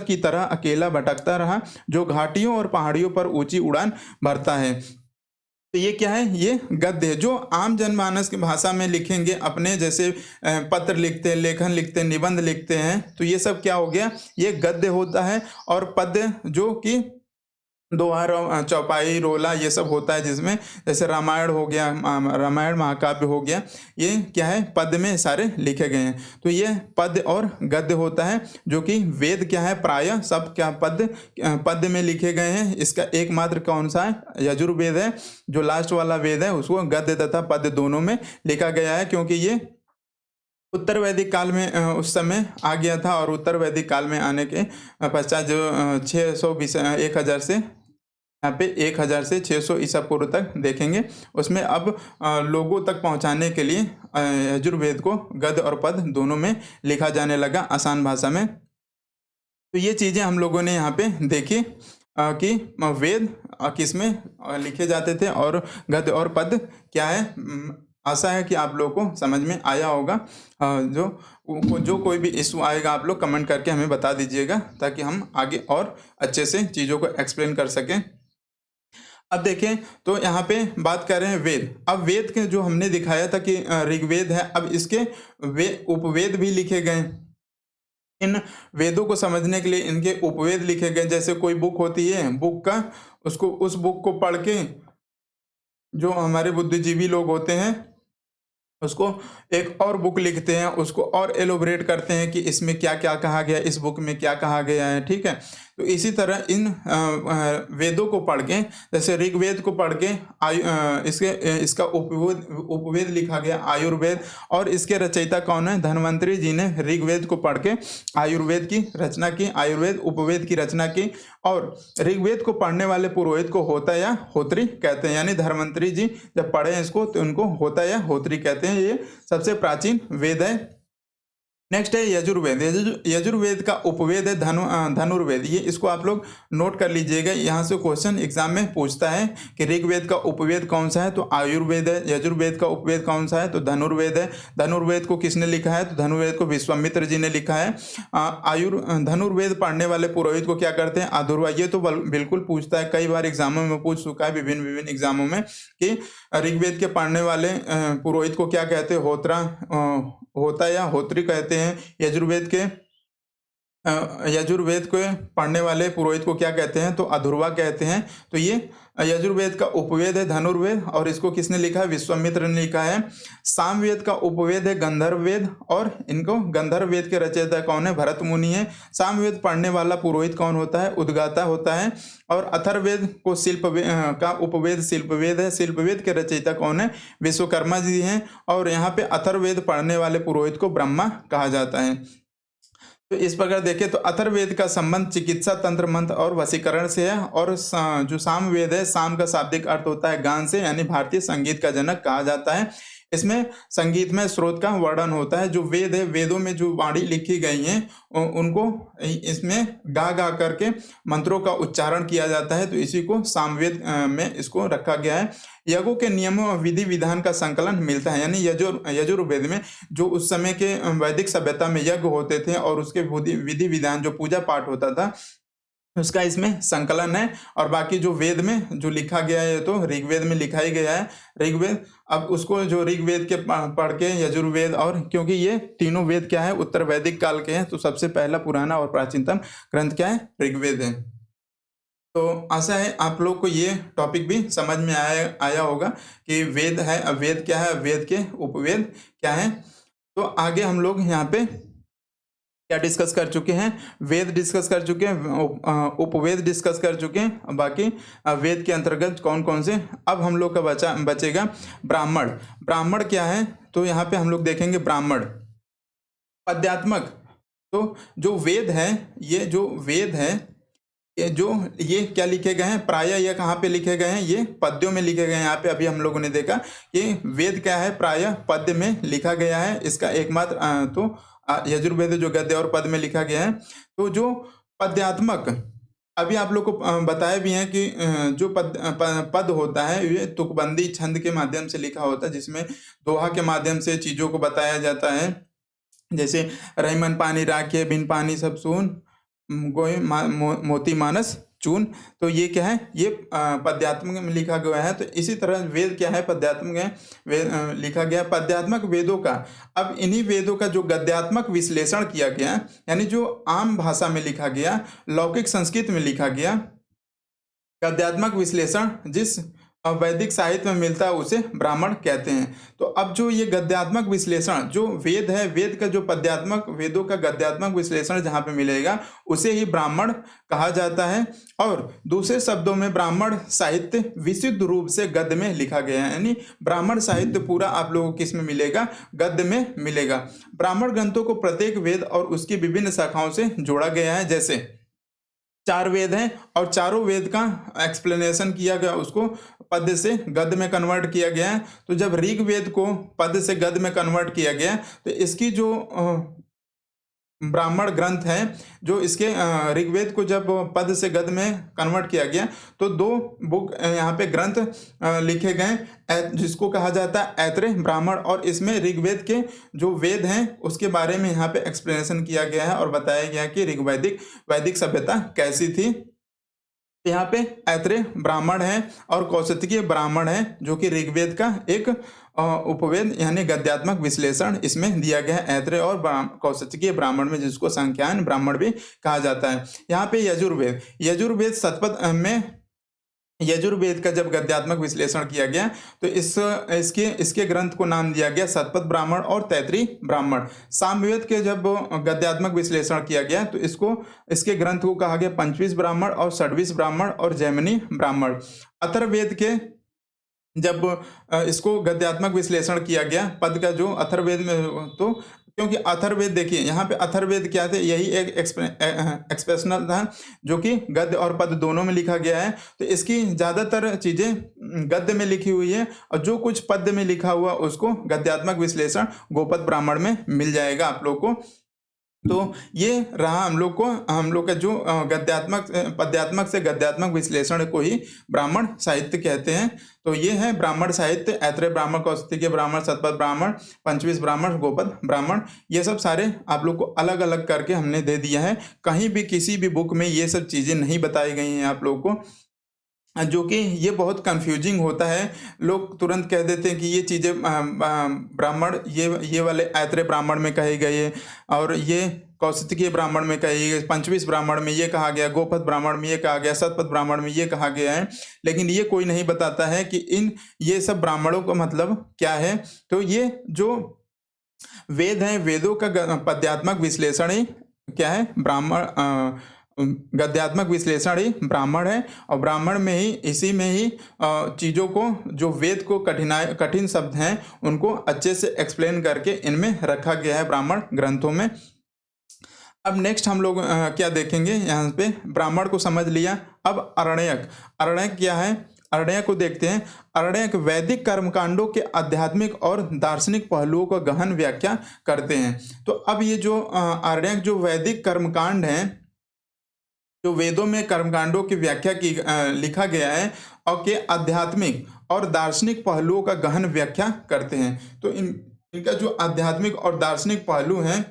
Speaker 1: की तरह अकेला भटकता रहा, जो घाटियों और पहाड़ियों पर ऊंची उड़ान भरता है। तो ये क्या है? ये गद्य है। जो आम जनमानस की भाषा में लिखेंगे, अपने जैसे पत्र लिखते हैं, लेखन लिखते हैं, निबंध लिखते हैं, तो ये सब क्या हो गया? ये गद्य होता है। और पद्य जो कि दोहा, चौपाई, रोला, ये सब होता है, जिसमें जैसे रामायण हो गया, रामायण महाकाव्य हो गया, ये क्या है? पद में सारे लिखे गए हैं। तो ये पद्य और गद्य होता है, जो कि वेद क्या है? प्रायः सब क्या पद्य में लिखे गए हैं। इसका एकमात्र कौन सा है? यजुर्वेद है, जो लास्ट वाला वेद है, उसको गद्य तथा पद्य दोनों में लिखा गया है, क्योंकि ये उत्तर वैदिक काल में उस समय आ गया था। और उत्तर वैदिक काल में आने के पश्चात जो 1000 से यहाँ पे 1000 से 600 ईसा पूर्व तक देखेंगे, उसमें अब लोगों तक पहुँचाने के लिए यजुर्वेद को गद्य और पद दोनों में लिखा जाने लगा, आसान भाषा में। तो ये चीज़ें हम लोगों ने यहाँ पे देखी कि वेद किस में लिखे जाते थे और गद्य और पद क्या है। आशा है कि आप लोगों को समझ में आया होगा। जो कोई भी इशू आएगा, आप लोग कमेंट करके हमें बता दीजिएगा, ताकि हम आगे और अच्छे से चीज़ों को एक्सप्लेन कर सकें। अब देखें, तो यहाँ पे बात कर रहे हैं वेद। अब वेद के जो हमने दिखाया था कि ऋग्वेद है, अब इसके उपवेद भी लिखे गए। इन वेदों को समझने के लिए इनके उपवेद लिखे गए। जैसे कोई बुक होती है, उस बुक को पढ़ के जो हमारे बुद्धिजीवी लोग होते हैं, उसको एक और बुक लिखते हैं, उसको और एलोबरेट करते हैं कि इसमें क्या क्या कहा गया, इस बुक में क्या कहा गया है। ठीक है, तो इसी तरह इन वेदों को पढ़ के, जैसे ऋग्वेद को पढ़ के इसका उपवेद लिखा गया आयुर्वेद, और इसके रचयिता कौन है? धन्वंतरी जी ने ऋग्वेद को पढ़ के आयुर्वेद की रचना की, आयुर्वेद उपवेद की रचना की। और ऋग्वेद को पढ़ने वाले पुरोहित को होता या होत्री कहते हैं, यानी धन्वंतरी जी जब पढ़े इसको तो उनको होता या होत्री कहते हैं। ये सबसे प्राचीन वेद है। नेक्स्ट है यजुर्वेद। यजुर्वेद का उपवेद है धनुर्वेद। ये इसको आप लोग नोट कर लीजिएगा, यहाँ से क्वेश्चन एग्जाम में पूछता है कि ऋग्वेद का उपवेद कौन सा है, तो आयुर्वेद है। यजुर्वेद का उपवेद कौन सा है, तो धनुर्वेद है। धनुर्वेद को किसने लिखा है, तो धनुर्वेद को विश्वामित्र जी ने लिखा है। धनुर्वेद पढ़ने वाले पुरोहित को क्या करते हैं, अधुर्वा। ये तो बिल्कुल पूछता है, कई बार एग्जामों में पूछ चुका है विभिन्न एग्जामों में, कि ऋग्वेद के पढ़ने वाले पुरोहित को क्या कहते हैं, होता या होत्री कहते हैं। यजुर्वेद के पढ़ने वाले पुरोहित को क्या कहते हैं, तो अधुर्वा कहते हैं। तो ये यजुर्वेद का उपवेद है धनुर्वेद, और इसको किसने लिखा है, विश्वामित्र ने लिखा है। सामवेद का उपवेद है गंधर्व वेद, और इनको गंधर्व वेद के रचयिता कौन है, भरत मुनि है। सामवेद पढ़ने वाला पुरोहित कौन होता है, उद्गाता होता है। और अथर्ववेद को का उपवेद शिल्पवेद है। शिल्पवेद के रचयिता कौन है, विश्वकर्मा जी हैं। और यहाँ पे अथर्ववेद पढ़ने वाले पुरोहित को ब्रह्मा कहा जाता है। तो इस प्रकार देखें तो अथर्ववेद का संबंध चिकित्सा, तंत्र, मंत्र और वशीकरण से है। और जो सामवेद है, साम का शाब्दिक अर्थ होता है गान से, यानी भारतीय संगीत का जनक कहा जाता है। इसमें संगीत में स्रोत का वर्णन होता है। जो वेद है, वेदों में जो वाणी लिखी गई हैं उनको इसमें गा गा करके मंत्रों का उच्चारण किया जाता है। तो इसी को सामवेद में इसको रखा गया है। यज्ञों के नियमों और विधि विधान का संकलन मिलता है, यानी यजुर्वेद में जो उस समय के वैदिक सभ्यता में यज्ञ होते थे और उसके विधि विधान जो पूजा पाठ होता था उसका इसमें संकलन है। और बाकी जो वेद में जो लिखा गया है तो ऋग्वेद में लिखा ही गया है ऋग्वेद। अब उसको जो ऋग्वेद के पढ़ के यजुर्वेद, और क्योंकि ये तीनों वेद क्या है, उत्तर वैदिक काल के हैं, तो सबसे पहला पुराना और प्राचीनतम ग्रंथ क्या है, ऋग्वेद है। तो आशा है आप लोग को ये टॉपिक भी समझ में आया होगा कि वेद है, अवेद क्या है, वेद के उपवेद क्या है। तो आगे हम लोग यहाँ पे क्या डिस्कस कर चुके हैं, वेद डिस्कस कर चुके हैं, उपवेद डिस्कस कर चुके हैं। बाकी वेद के अंतर्गत कौन कौन से, अब हम लोग का बचेगा ब्राह्मण। ब्राह्मण क्या है, तो यहाँ पे हम लोग देखेंगे ब्राह्मण पद्यात्मक। तो जो वेद है, ये जो वेद है, ये क्या लिखे गए हैं, प्रायः ये कहाँ पे लिखे गए हैं, ये पद्यों में लिखे गए हैं। यहाँ पे अभी हम लोगों ने देखा कि वेद क्या है, प्रायः पद्य में लिखा गया है। इसका एकमात्र तो यजुर्वेद जो गद्य और पद में लिखा गया है। तो जो पद्यात्मक, अभी आप लोग को बताया भी है कि जो पद होता है ये तुकबंदी छंद के माध्यम से लिखा होता है, जिसमें दोहा के माध्यम से चीज़ों को बताया जाता है। जैसे रहीमन पानी राखे, बिन पानी सब सून, गोई मोती मानस चून। तो ये क्या है, ये पद्यात्मक में लिखा गया है। तो इसी तरह वेद क्या है, पद्यात्मक है, वेद लिखा गया पद्यात्मक वेदों का। अब इन्हीं वेदों का जो गद्यात्मक विश्लेषण किया गया, यानी जो आम भाषा में लिखा गया, लौकिक संस्कृत में लिखा गया, गद्यात्मक विश्लेषण जिस वैदिक साहित्य में मिलता है उसे ब्राह्मण कहते हैं। तो अब जो ये गद्यात्मक विश्लेषण जो वेद है, वेद का जो पद्यात्मक, वेदों का गद्यात्मक विश्लेषण जहाँ पे मिलेगा उसे ही ब्राह्मण कहा जाता है। और दूसरे शब्दों में ब्राह्मण साहित्य विशुद्ध रूप से गद्य में लिखा गया है, यानी ब्राह्मण साहित्य पूरा आप लोगों को किस में मिलेगा, गद्य में मिलेगा। ब्राह्मण ग्रंथों को प्रत्येक वेद और उसकी विभिन्न शाखाओं से जोड़ा गया है। जैसे 4 वेद हैं और चारों वेद का एक्सप्लेनेशन किया गया, उसको पद्य से गद्य में कन्वर्ट किया गया है। तो जब ऋग्वेद को पद्य से गद्य में कन्वर्ट किया गया तो इसकी जो ब्राह्मण ग्रंथ है, जो इसके ऋग्वेद को जब पद से गद्य में कन्वर्ट किया गया तो 2 बुक यहाँ पे ग्रंथ लिखे गए, जिसको कहा जाता है ऐत्रेय ब्राह्मण। और इसमें ऋग्वेद के जो वेद हैं उसके बारे में यहाँ पे एक्सप्लेनेशन किया गया है और बताया गया कि वैदिक सभ्यता कैसी थी। यहाँ पे ऐत्रेय ब्राह्मण है और कौशिकीय ब्राह्मण है, जो कि ऋग्वेद का एक उपवेद यानी गद्यात्मक विश्लेषण इसमें दिया गया है, ऐत्रेय और कौशिकीय ब्राह्मण में, जिसको संख्यान ब्राह्मण भी कहा जाता है। यहाँ पे यजुर्वेद शतपथ में यजुर्वेद का जब गद्यात्मक विश्लेषण किया गया तो इसके इसके ग्रंथ को नाम दिया गया शतपथ ब्राह्मण और तैतृय ब्राह्मण। सामवेद के जब गद्यात्मक विश्लेषण किया गया तो इसके ग्रंथ को कहा गया पंचविश ब्राह्मण और षड्विश ब्राह्मण और जैमिनी ब्राह्मण। अथर्ववेद के जब इसको गद्यात्मक विश्लेषण किया गया पद का जो अथर्ववेद में, तो क्योंकि अथर्ववेद देखिए यहाँ पे अथर्ववेद क्या थे, यही एक एक्सप्रेशनल था जो कि गद्य और पद दोनों में लिखा गया है। तो इसकी ज़्यादातर चीज़ें गद्य में लिखी हुई है और जो कुछ पद्य में लिखा हुआ उसको गद्यात्मक विश्लेषण गोपद ब्राह्मण में मिल जाएगा आप लोग को। तो ये रहा हम लोग का जो पद्यात्मक से गद्यात्मक विश्लेषण को ही ब्राह्मण साहित्य कहते हैं। तो ये है ब्राह्मण साहित्य, ऐत्रेय ब्राह्मण, कौशिकीय ब्राह्मण, शतपथ ब्राह्मण, पंचविश ब्राह्मण, गोपद ब्राह्मण, ये सब सारे आप लोग को अलग अलग करके हमने दे दिया है। कहीं भी किसी भी बुक में ये सब चीज़ें नहीं बताई गई हैं आप लोग को, जो कि ये बहुत कंफ्यूजिंग होता है। लोग तुरंत कह देते हैं कि ये चीज़ें ब्राह्मण ये वाले ऐत्रेय ब्राह्मण में कही गई है और ये कौशिकीय ब्राह्मण में कही गई, पंचविश ब्राह्मण में ये कहा गया, गोपद ब्राह्मण में ये कहा गया, शतपथ ब्राह्मण में ये कहा गया है, लेकिन ये कोई नहीं बताता है कि ये सब ब्राह्मणों का मतलब क्या है। तो ये जो वेद हैं, वेदों का पद्यात्मक विश्लेषण ही क्या है, ब्राह्मण गद्यात्मक विश्लेषण ही ब्राह्मण है। और ब्राह्मण में ही इसी में ही चीज़ों को, जो वेद को कठिन शब्द हैं उनको अच्छे से एक्सप्लेन करके इनमें रखा गया है ब्राह्मण ग्रंथों में। अब नेक्स्ट हम लोग क्या देखेंगे, यहाँ पे ब्राह्मण को समझ लिया। अब अरण्यक क्या है, अरण्यक को देखते हैं। अरण्यक वैदिक कर्मकांडों के आध्यात्मिक और दार्शनिक पहलुओं का गहन व्याख्या करते हैं। तो अब ये जो अरण्यक जो वैदिक कर्मकांड हैं, जो वेदों में कर्मकांडों की व्याख्या की लिखा गया है और के आध्यात्मिक और दार्शनिक पहलुओं का गहन व्याख्या करते हैं। तो इनका जो आध्यात्मिक और दार्शनिक पहलू हैं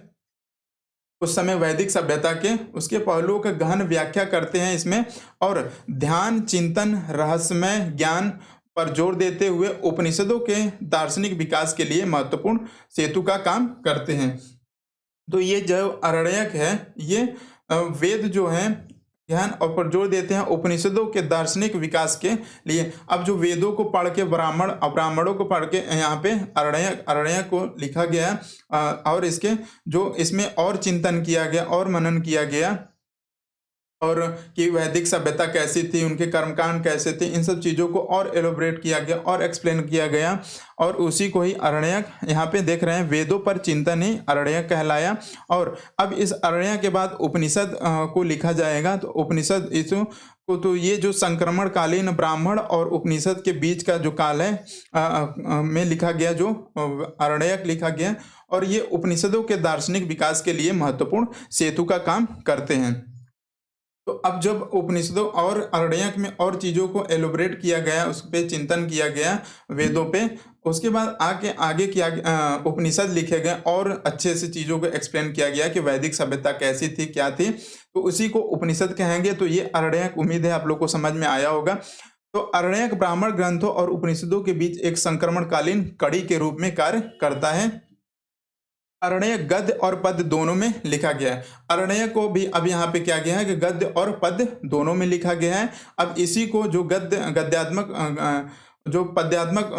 Speaker 1: उस समय वैदिक सभ्यता के, उसके पहलुओं का गहन व्याख्या करते हैं इसमें, और ध्यान, चिंतन, रहस्यमय ज्ञान पर जोर देते हुए उपनिषदों के दार्शनिक विकास के लिए महत्वपूर्ण सेतु का काम करते हैं। तो ये जो अरण्यक है ये वेद जो हैं ध्यान और पर जोर देते हैं उपनिषदों के दार्शनिक विकास के लिए। अब जो वेदों को पढ़ के ब्राह्मणों को पढ़ के यहाँ पे अरण्यक को लिखा गया और इसके जो इसमें और चिंतन किया गया और मनन किया गया, और कि वैदिक सभ्यता कैसी थी, उनके कर्मकांड कैसे थे, इन सब चीज़ों को और एलोबरेट किया गया और एक्सप्लेन किया गया। और उसी को ही अरण्यक यहाँ पे देख रहे हैं, वेदों पर चिंतन ही अरण्यक कहलाया। और अब इस अरण्यक के बाद उपनिषद को लिखा जाएगा। तो उपनिषद को, तो ये जो संक्रमणकालीन ब्राह्मण और उपनिषद के बीच का जो काल है में लिखा गया, जो अरण्यक लिखा गया, और ये उपनिषदों के दार्शनिक विकास के लिए महत्वपूर्ण सेतु का काम करते हैं। तो अब जब उपनिषदों और अरण्यक में और चीज़ों को एलोबरेट किया गया, उस पर चिंतन किया गया वेदों पे, उसके बाद आगे किया उपनिषद लिखे गए और अच्छे से चीज़ों को एक्सप्लेन किया गया कि वैदिक सभ्यता कैसी थी, क्या थी, तो उसी को उपनिषद कहेंगे। तो ये अरण्यक, उम्मीद है आप लोग को समझ में आया होगा। तो अरण्यक ब्राह्मण ग्रंथों और उपनिषदों के बीच एक संक्रमणकालीन कड़ी के रूप में कार्य करता है। अरण्यक गद्य और पद दोनों में लिखा गया है। अरण्यक को भी अब यहाँ पे क्या गया है कि गद्य और पद दोनों में लिखा गया है। अब इसी को जो गद्यात्मक जो पद्यात्मक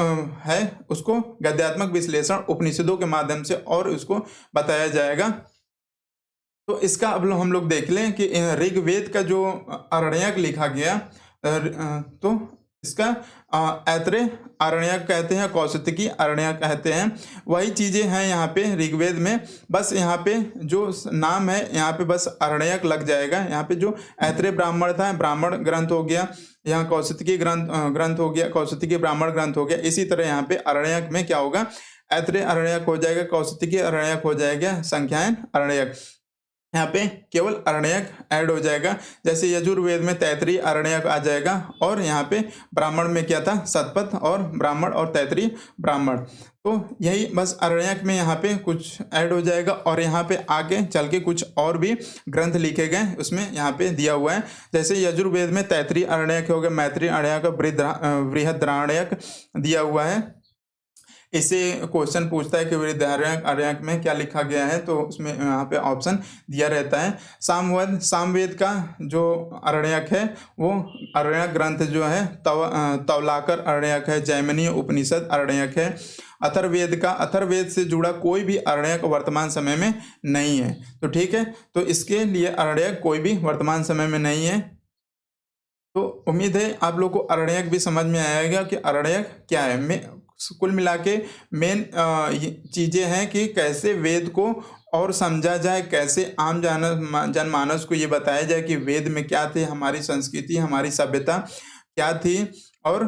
Speaker 1: है उसको गद्यात्मक विश्लेषण उपनिषदों के माध्यम से और उसको बताया जाएगा। तो इसका अब हम लोग देख लें कि ऋग्वेद का जो अरण्यक लिखा गया, तो इसका ऐत्रेय अरण्यक कहते हैं, कौशिकी अरण्यक कहते हैं। वही चीज़ें हैं यहाँ पे ऋग्वेद में, बस यहाँ पे जो नाम है यहाँ पे बस अरण्यक लग जाएगा। यहाँ पे जो ऐत्रेय ब्राह्मण था, ब्राह्मण ग्रंथ हो गया, यहाँ कौशिकी ग्रंथ हो गया, कौशिकी ब्राह्मण ग्रंथ हो गया। इसी तरह यहाँ पे अरण्यक में क्या होगा, ऐत्रेय अरण्यक हो जाएगा, कौशिकी अरण्यक हो जाएगा, संख्यायन अरण्यक। यहाँ पे केवल अरण्यक ऐड हो जाएगा। जैसे यजुर्वेद में तैतृय अरण्यक आ जाएगा, और यहाँ पे ब्राह्मण में क्या था, शतपथ और ब्राह्मण और तैतृय ब्राह्मण। तो यही बस अरण्यक में यहाँ पे कुछ ऐड हो जाएगा, और यहाँ पे आगे चल के कुछ और भी ग्रंथ लिखे गए उसमें यहाँ पे दिया हुआ है। जैसे यजुर्वेद में तैतृय अरण्यक हो गया, मैत्रेय अरण्यक, बृहदारण्यक दिया हुआ है। इससे क्वेश्चन पूछता है कि बृहदारण्यक आरण्यक में क्या लिखा गया है, तो उसमें यहाँ पे ऑप्शन दिया रहता है। सामवेद का जो आरण्यक है वो आरण्यक ग्रंथ जो है तवलाकर आरण्यक है, जैमिनी उपनिषद आरण्यक है। अथर्ववेद से जुड़ा कोई भी आरण्यक वर्तमान समय में नहीं है। तो ठीक है, तो इसके लिए आरण्यक कोई भी वर्तमान समय में नहीं है। तो उम्मीद है आप लोग को आरण्यक भी समझ में आएगा कि आरण्यक क्या है। कुल मिला के मेन चीज़ें हैं कि कैसे वेद को और समझा जाए, कैसे आम जनमानस को ये बताया जाए कि वेद में क्या थे, हमारी संस्कृति, हमारी सभ्यता क्या थी, और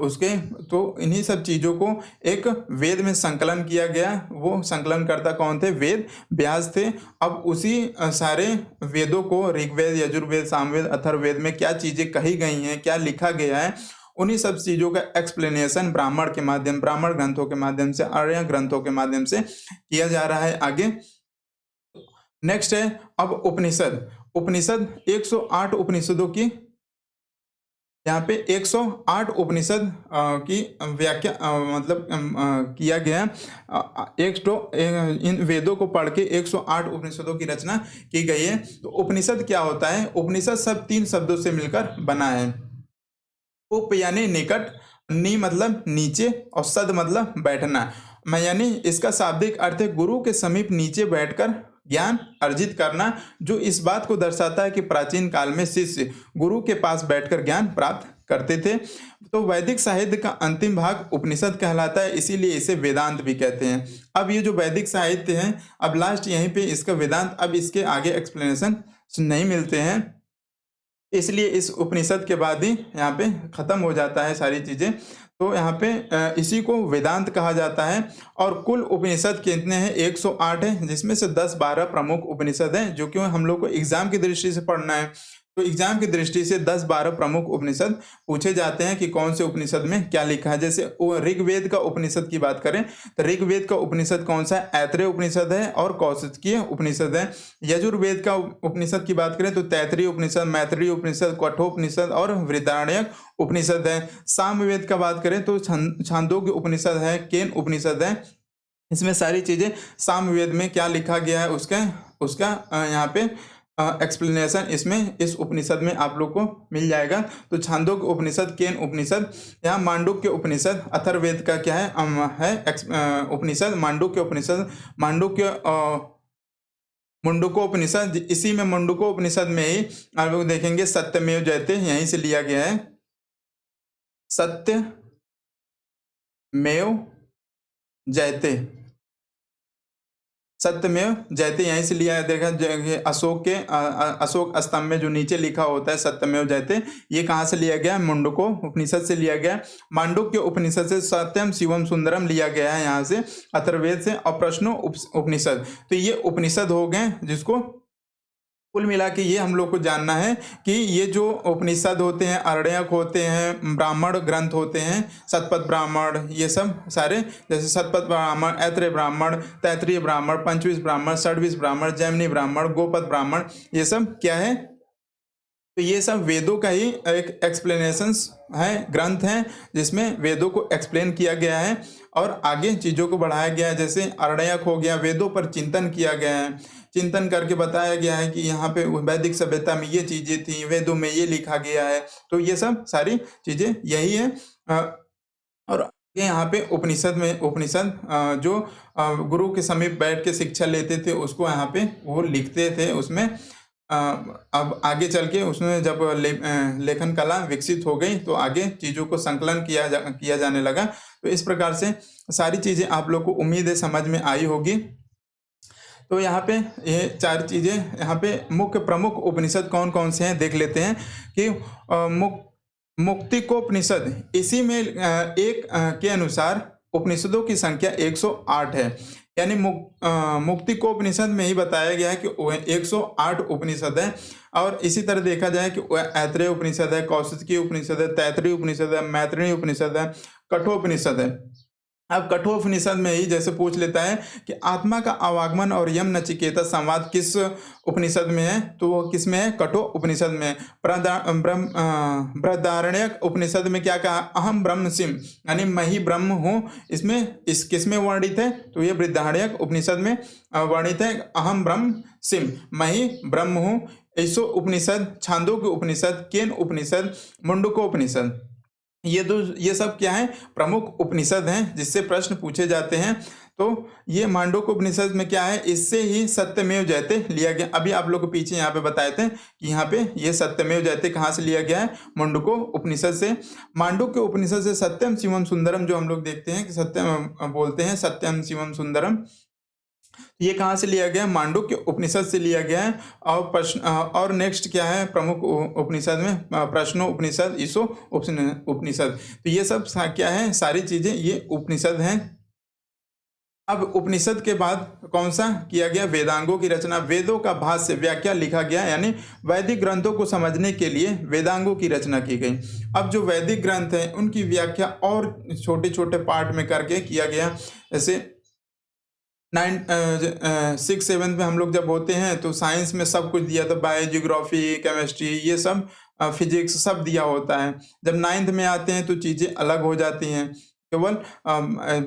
Speaker 1: उसके तो इन्हीं सब चीज़ों को एक वेद में संकलन किया गया। वो संकलनकर्ता कौन थे? वेद व्यास थे। अब उसी सारे वेदों को, ऋग्वेद, यजुर्वेद, सामवेद, अथर्ववेद में क्या चीज़ें कही गई हैं, क्या लिखा गया है, उन्हीं सब चीज़ों का एक्सप्लेनेशन ब्राह्मण ग्रंथों के माध्यम से, आर्य ग्रंथों के माध्यम से किया जा रहा है। आगे नेक्स्ट है अब उपनिषद 108 उपनिषदों की, यहाँ पे 108 उपनिषद की व्याख्या किया गया। इन वेदों को पढ़ के 108 उपनिषदों की रचना की गई है। तो उपनिषद क्या होता है? उपनिषद सब 3 शब्दों से मिलकर बना है। उप यानी निकट, नी मतलब नीचे, और सद मतलब बैठना। यानी इसका शाब्दिक अर्थ है गुरु के समीप नीचे बैठकर ज्ञान अर्जित करना, जो इस बात को दर्शाता है कि प्राचीन काल में शिष्य गुरु के पास बैठकर ज्ञान प्राप्त करते थे। तो वैदिक साहित्य का अंतिम भाग उपनिषद कहलाता है, इसीलिए इसे वेदांत भी कहते हैं। अब ये जो वैदिक साहित्य है, अब लास्ट यहीं पे इसका वेदांत, अब इसके आगे एक्सप्लेनेशन नहीं मिलते हैं, इसलिए इस उपनिषद के बाद ही यहाँ पे ख़त्म हो जाता है सारी चीज़ें। तो यहाँ पे इसी को वेदांत कहा जाता है। और कुल उपनिषद कितने हैं? 108 है, जिसमें से 10-12 प्रमुख उपनिषद हैं, जो कि हम लोग को एग्जाम की दृष्टि से पढ़ना है। तो एग्जाम की दृष्टि से 10-12 प्रमुख उपनिषद पूछे जाते हैं कि कौन से उपनिषद में क्या लिखा है। जैसे ऋग्वेद का उपनिषद की बात करें तो ऋग्वेद का उपनिषद कौन सा है? ऐत्रेय उपनिषद है और कौशिकीय उपनिषद है। यजुर्वेद का उपनिषद की बात करें तो तैत्तिरीय उपनिषद, मैत्रेयी उपनिषद, कठोपनिषद और बृहदारण्यक उपनिषद है। सामवेद का बात करें तो छांदोग्य उपनिषद है, केन उपनिषद है। इसमें सारी चीज़ें सामवेद में क्या लिखा गया है उसका यहाँ पे एक्सप्लेनेशन इसमें इस उपनिषद में आप लोग को मिल जाएगा। तो छांदोग्य उपनिषद, केन उपनिषद, यहाँ मांडुक्य उपनिषद, अथर्ववेद का क्या है उपनिषद, मांडुक्य उपनिषद, मुंडकोपनिषद। इसी में मुंडकोपनिषद में ही आप लोग देखेंगे सत्यमेव जयते यहीं से लिया गया है। सत्यमेव जयते, सत्यमेव जयते यहीं से लिया है। देखा अशोक स्तंभ में जो नीचे लिखा होता है सत्यमेव जयते, ये कहाँ से लिया गया? मुंडको उपनिषद से लिया गया। मांडुक्य उपनिषद से सत्यम शिवम सुंदरम लिया गया है यहाँ से, अथर्ववेद से। और प्रश्नो उपनिषद, तो ये उपनिषद हो गए, जिसको कुल मिला के ये हम लोग को जानना है कि ये जो उपनिषद होते हैं, आरण्यक होते हैं, ब्राह्मण ग्रंथ होते हैं, शतपथ ब्राह्मण, ये सब सारे, जैसे शतपथ ब्राह्मण, ऐत्रेय ब्राह्मण, तैत्तिरीय ब्राह्मण, पंचविश ब्राह्मण, षड्विश ब्राह्मण, जैमिनी ब्राह्मण, गोपद ब्राह्मण, ये सब क्या है? तो ये सब वेदों का ही एक एक्सप्लेनेशंस है, ग्रंथ हैं, जिसमें वेदों को एक्सप्लेन किया गया है और आगे चीज़ों को बढ़ाया गया है। जैसे आरण्यक हो गया, वेदों पर चिंतन किया गया है, चिंतन करके बताया गया है कि यहाँ पे वैदिक सभ्यता में ये चीज़ें थी, वेदों में ये लिखा गया है। तो ये सब सारी चीज़ें यही है। और यहाँ पे उपनिषद जो गुरु के समीप बैठ के शिक्षा लेते थे, उसको यहाँ पे वो लिखते थे उसमें। अब आगे चल के उसमें जब लेखन कला विकसित हो गई तो आगे चीज़ों को संकलन किया जाने लगा। तो इस प्रकार से सारी चीज़ें आप लोग को उम्मीद है समझ में आई होगी। तो यहाँ पे ये 4 चीज़ें, यहाँ पे मुख्य प्रमुख उपनिषद कौन कौन से हैं देख लेते हैं कि मुक्तिकोपनिषद, इसी में एक के अनुसार उपनिषदों की संख्या 108 है। यानी मुक्तिकोपनिषद में ही बताया गया है कि 108 उपनिषद है। और इसी तरह देखा जाए कि ऐत्रेय उपनिषद है, कौशिकीय उपनिषद है, तैत्तिरीय उपनिषद है, मैत्रेयी उपनिषद है, कठोपनिषद है। अब कठोपनिषद में ही जैसे पूछ लेता है कि आत्मा का आवागमन और यम नचिकेता संवाद किस उपनिषद में है, तो वो किस में है, कठो उपनिषद में। बृहदारण्यक उपनिषद में क्या कहा, अहम ब्रह्म सिम, यानी मैं ही ब्रह्म हूँ। इसमें इस किस में वर्णित है, तो ये बृहदारण्यक उपनिषद में वर्णित है, अहम ब्रह्म सिम, मैं ही ब्रह्म हूँ। ऐसो उपनिषद, छांदोग्य उपनिषद, केन उपनिषद, मुंडको उपनिषद, ये सब क्या है, प्रमुख उपनिषद हैं जिससे प्रश्न पूछे जाते हैं। तो ये मांडूक्य उपनिषद में क्या है, इससे ही सत्यमेव जयते लिया गया। अभी आप लोग को पीछे यहाँ पे बताए थे कि यहाँ पे ये सत्यमेव जयते कहाँ से लिया गया है, मांडूक्य उपनिषद से। मांडूक्य उपनिषद से सत्यम शिवम सुंदरम जो हम लोग देखते हैं कि सत्यम बोलते हैं, सत्यम शिवम सुंदरम, ये कहाँ से लिया गया है, मांडूक्य उपनिषद से लिया गया है। और प्रश्न और नेक्स्ट क्या है प्रमुख उपनिषद में, प्रश्नो उपनिषद, ईशो उपनिषद। तो ये सब क्या है, सारी चीजें ये उपनिषद हैं। अब उपनिषद के बाद कौन सा किया गया, वेदांगों की रचना। वेदों का भाष्य व्याख्या लिखा गया, यानी वैदिक ग्रंथों को समझने के लिए वेदांगों की रचना की गई। अब जो वैदिक ग्रंथ हैं उनकी व्याख्या और छोटे छोटे पार्ट में करके किया गया। जैसे 6th 7th में हम लोग जब होते हैं तो साइंस में सब कुछ दिया था, बायो, जियोग्राफी, केमिस्ट्री, ये सब, फिजिक्स सब दिया होता है। जब 9th में आते हैं तो चीज़ें अलग हो जाती हैं, केवल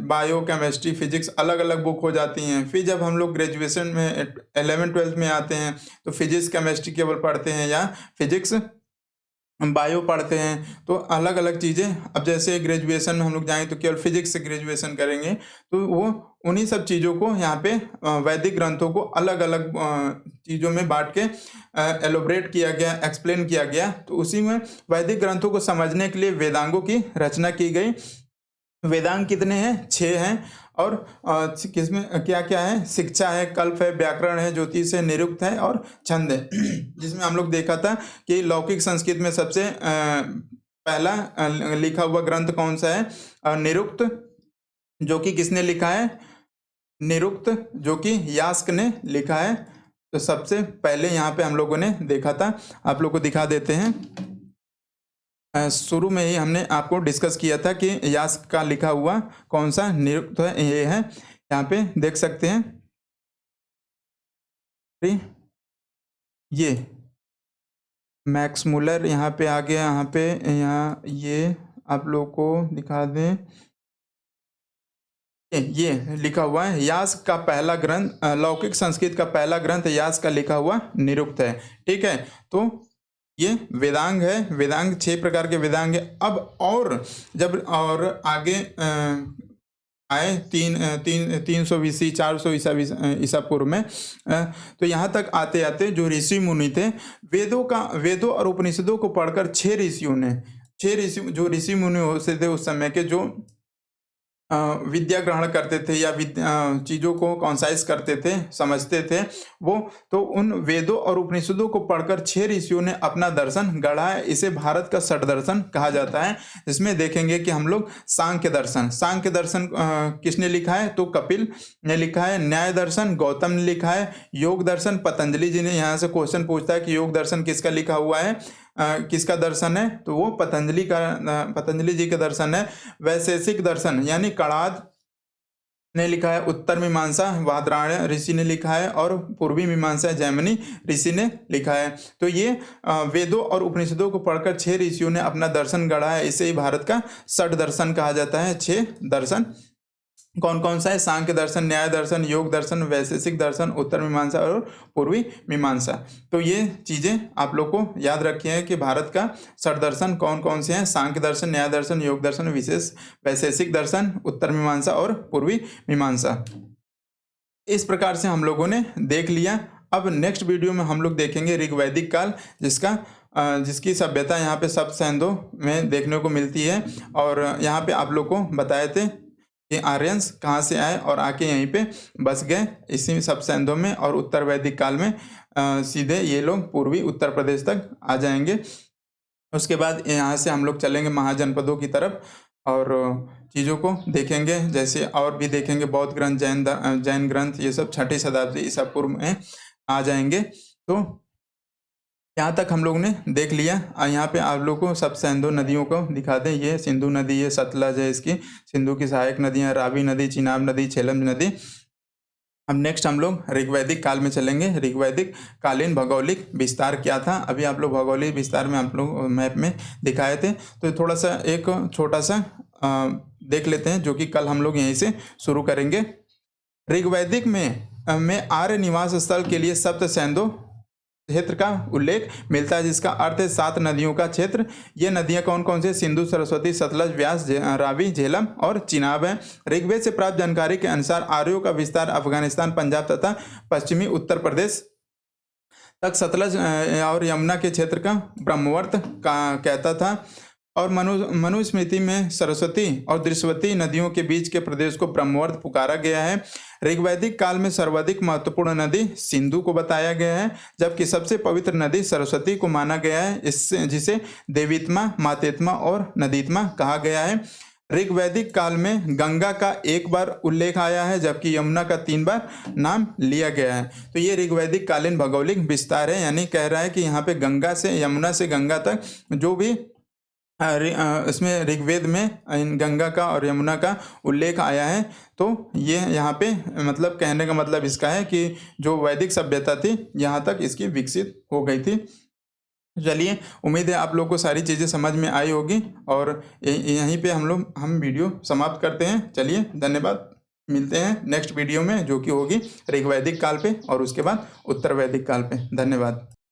Speaker 1: बायो, केमिस्ट्री, फिजिक्स अलग अलग बुक हो जाती हैं। फिर जब हम लोग ग्रेजुएशन में 11th 12th में आते हैं तो फिजिक्स केमिस्ट्री केवल पढ़ते हैं, या फिजिक्स बायो पढ़ते हैं, तो अलग अलग चीज़ें। अब जैसे ग्रेजुएशन में हम लोग जाएं तो केवल फिजिक्स से ग्रेजुएशन करेंगे, तो वो उन्हीं सब चीज़ों को यहाँ पे वैदिक ग्रंथों को अलग अलग चीज़ों में बांट के एलोब्रेट किया गया, एक्सप्लेन किया गया। तो उसी में वैदिक ग्रंथों को समझने के लिए वेदांगों की रचना की गई। वेदांग कितने हैं, 6 हैं। और किसमें क्या क्या है, शिक्षा है, कल्प है, व्याकरण है, ज्योतिष है, निरुक्त है और छंद है। जिसमें हम लोग देखा था कि लौकिक संस्कृत में सबसे पहला लिखा हुआ ग्रंथ कौन सा है, निरुक्त, जो कि किसने लिखा है, निरुक्त, जो कि यास्क ने लिखा है। तो सबसे पहले यहाँ पे हम लोगों ने देखा था, आप लोग को दिखा देते हैं। शुरू में ही हमने आपको डिस्कस किया था कि यास्क का लिखा हुआ कौन सा निरुक्त है, ये है, यहाँ पे देख सकते हैं। ये मैक्स मुलर यहाँ पे आ गया, यहाँ पे, यहाँ ये आप लोग को दिखा दें, ये लिखा हुआ है, यास्क का पहला ग्रंथ, लौकिक संस्कृत का पहला ग्रंथ यास्क का लिखा हुआ निरुक्त है। ठीक है, तो ये वेदांग है। वेदांग 6 प्रकार के वेदांग है। अब और जब और आगे आए 300 BC 400 ईसा पूर्व में, तो यहाँ तक आते आते जो ऋषि मुनि थे, वेदों और उपनिषदों को पढ़कर 6 ऋषियों ने, 6 ऋषि जो ऋषि मुनि होते थे उस समय के, जो विद्या ग्रहण करते थे या चीज़ों को कॉन्साइज करते थे, समझते थे वो, तो उन वेदों और उपनिषदों को पढ़कर 6 ऋषियों ने अपना दर्शन गढ़ा है। इसे भारत का षट दर्शन कहा जाता है। इसमें देखेंगे कि हम लोग सांख्य दर्शन किसने लिखा है, तो कपिल ने लिखा है। न्याय दर्शन गौतम ने लिखा है। योग दर्शन पतंजलि जी ने, यहाँ से क्वेश्चन पूछता है कि योग दर्शन किसका लिखा हुआ है, किसका दर्शन है, तो वो पतंजलि जी का दर्शन है। वैशेषिक दर्शन यानी कणाद ने लिखा है। उत्तर मीमांसा वादरायण ऋषि ने लिखा है, और पूर्वी मीमांसा जैमिनी ऋषि ने लिखा है। तो ये वेदों और उपनिषदों को पढ़कर 6 ऋषियों ने अपना दर्शन गढ़ा है। इसे ही भारत का षट दर्शन कहा जाता है। 6 दर्शन कौन कौन सा है, सांख्य दर्शन, न्याय दर्शन, योग दर्शन, वैशेषिक दर्शन, उत्तर मीमांसा और पूर्वी मीमांसा। तो ये चीज़ें आप लोग को याद रखी हैं कि भारत का षट दर्शन कौन कौन से हैं, सांख्य दर्शन, न्याय दर्शन, योग दर्शन, वैशेषिक दर्शन, उत्तर मीमांसा और पूर्वी मीमांसा। इस प्रकार से हम लोगों ने देख लिया। अब नेक्स्ट वीडियो में हम लोग देखेंगे ऋग्वैदिक काल, जिसकी सभ्यता यहाँ पे सप्त सैंधों में देखने को मिलती है। और यहाँ पे आप लोग को बताए थे कि आर्यंस कहाँ से आए और आके यहीं पे बस गए, इसी सप्त सैंधों में। और उत्तर वैदिक काल में सीधे ये लोग पूर्वी उत्तर प्रदेश तक आ जाएंगे। उसके बाद यहाँ से हम लोग चलेंगे महाजनपदों की तरफ और चीज़ों को देखेंगे, जैसे और भी देखेंगे बौद्ध ग्रंथ, जैन ग्रंथ, ये सब 6ठी शताब्दी ईसा पूर्व में आ जाएंगे। तो यहाँ तक हम लोग ने देख लिया। यहाँ पे आप लोग को सब सिंधु नदियों को दिखा दें। ये सिंधु नदी है, सतलज है, इसकी सिंधु की सहायक नदियाँ रावी नदी, चिनाब नदी, झेलम नदी। अब नेक्स्ट हम लोग ऋग्वैदिक काल में चलेंगे। ऋग्वैदिक कालीन भौगोलिक विस्तार क्या था, अभी आप लोग भौगोलिक विस्तार में आप लोग मैप में दिखाए थे, तो थोड़ा सा एक छोटा सा देख लेते हैं, जो कि कल हम लोग यहीं से शुरू करेंगे। ऋग्वैदिक में आर्य निवास स्थल के लिए सप्त सिंधु क्षेत्र का उल्लेख मिलता है, जिसका अर्थ है 7 नदियों का क्षेत्र। ये नदियां कौन कौन से, सिंधु, सरस्वती, सतलज, व्यास, रावी, झेलम और चिनाब है। ऋग्वेद से प्राप्त जानकारी के अनुसार आर्यों का विस्तार अफगानिस्तान, पंजाब तथा पश्चिमी उत्तर प्रदेश तक सतलज और यमुना के क्षेत्र का ब्रह्मवर्त का कहता था। और मनुस्मृति में सरस्वती और दृश्यवती नदियों के बीच के प्रदेश को ब्रह्मवर्त पुकारा गया है। ऋग्वैदिक काल में सर्वाधिक महत्वपूर्ण नदी सिंधु को बताया गया है, जबकि सबसे पवित्र नदी सरस्वती को माना गया है, इससे जिसे देवीत्मा, मातेत्मा और नदीत्मा कहा गया है। ऋग्वैदिक काल में गंगा का 1 बार उल्लेख आया है, जबकि यमुना का 3 बार नाम लिया गया है। तो ये ऋग्वैदिक कालीन भौगोलिक विस्तार है, यानी कह रहा है कि यहाँ पे गंगा से, यमुना से गंगा तक जो भी इसमें ऋग्वेद में गंगा का और यमुना का उल्लेख आया है। तो ये यहाँ पे मतलब कहने का मतलब इसका है कि जो वैदिक सभ्यता थी यहाँ तक इसकी विकसित हो गई थी। चलिए, उम्मीद है आप लोग को सारी चीज़ें समझ में आई होगी, और यहीं पे हम वीडियो समाप्त करते हैं। चलिए, धन्यवाद। मिलते हैं नेक्स्ट वीडियो में, जो कि होगी ऋग्वैदिक काल पे और उसके बाद उत्तर वैदिक काल पे। धन्यवाद।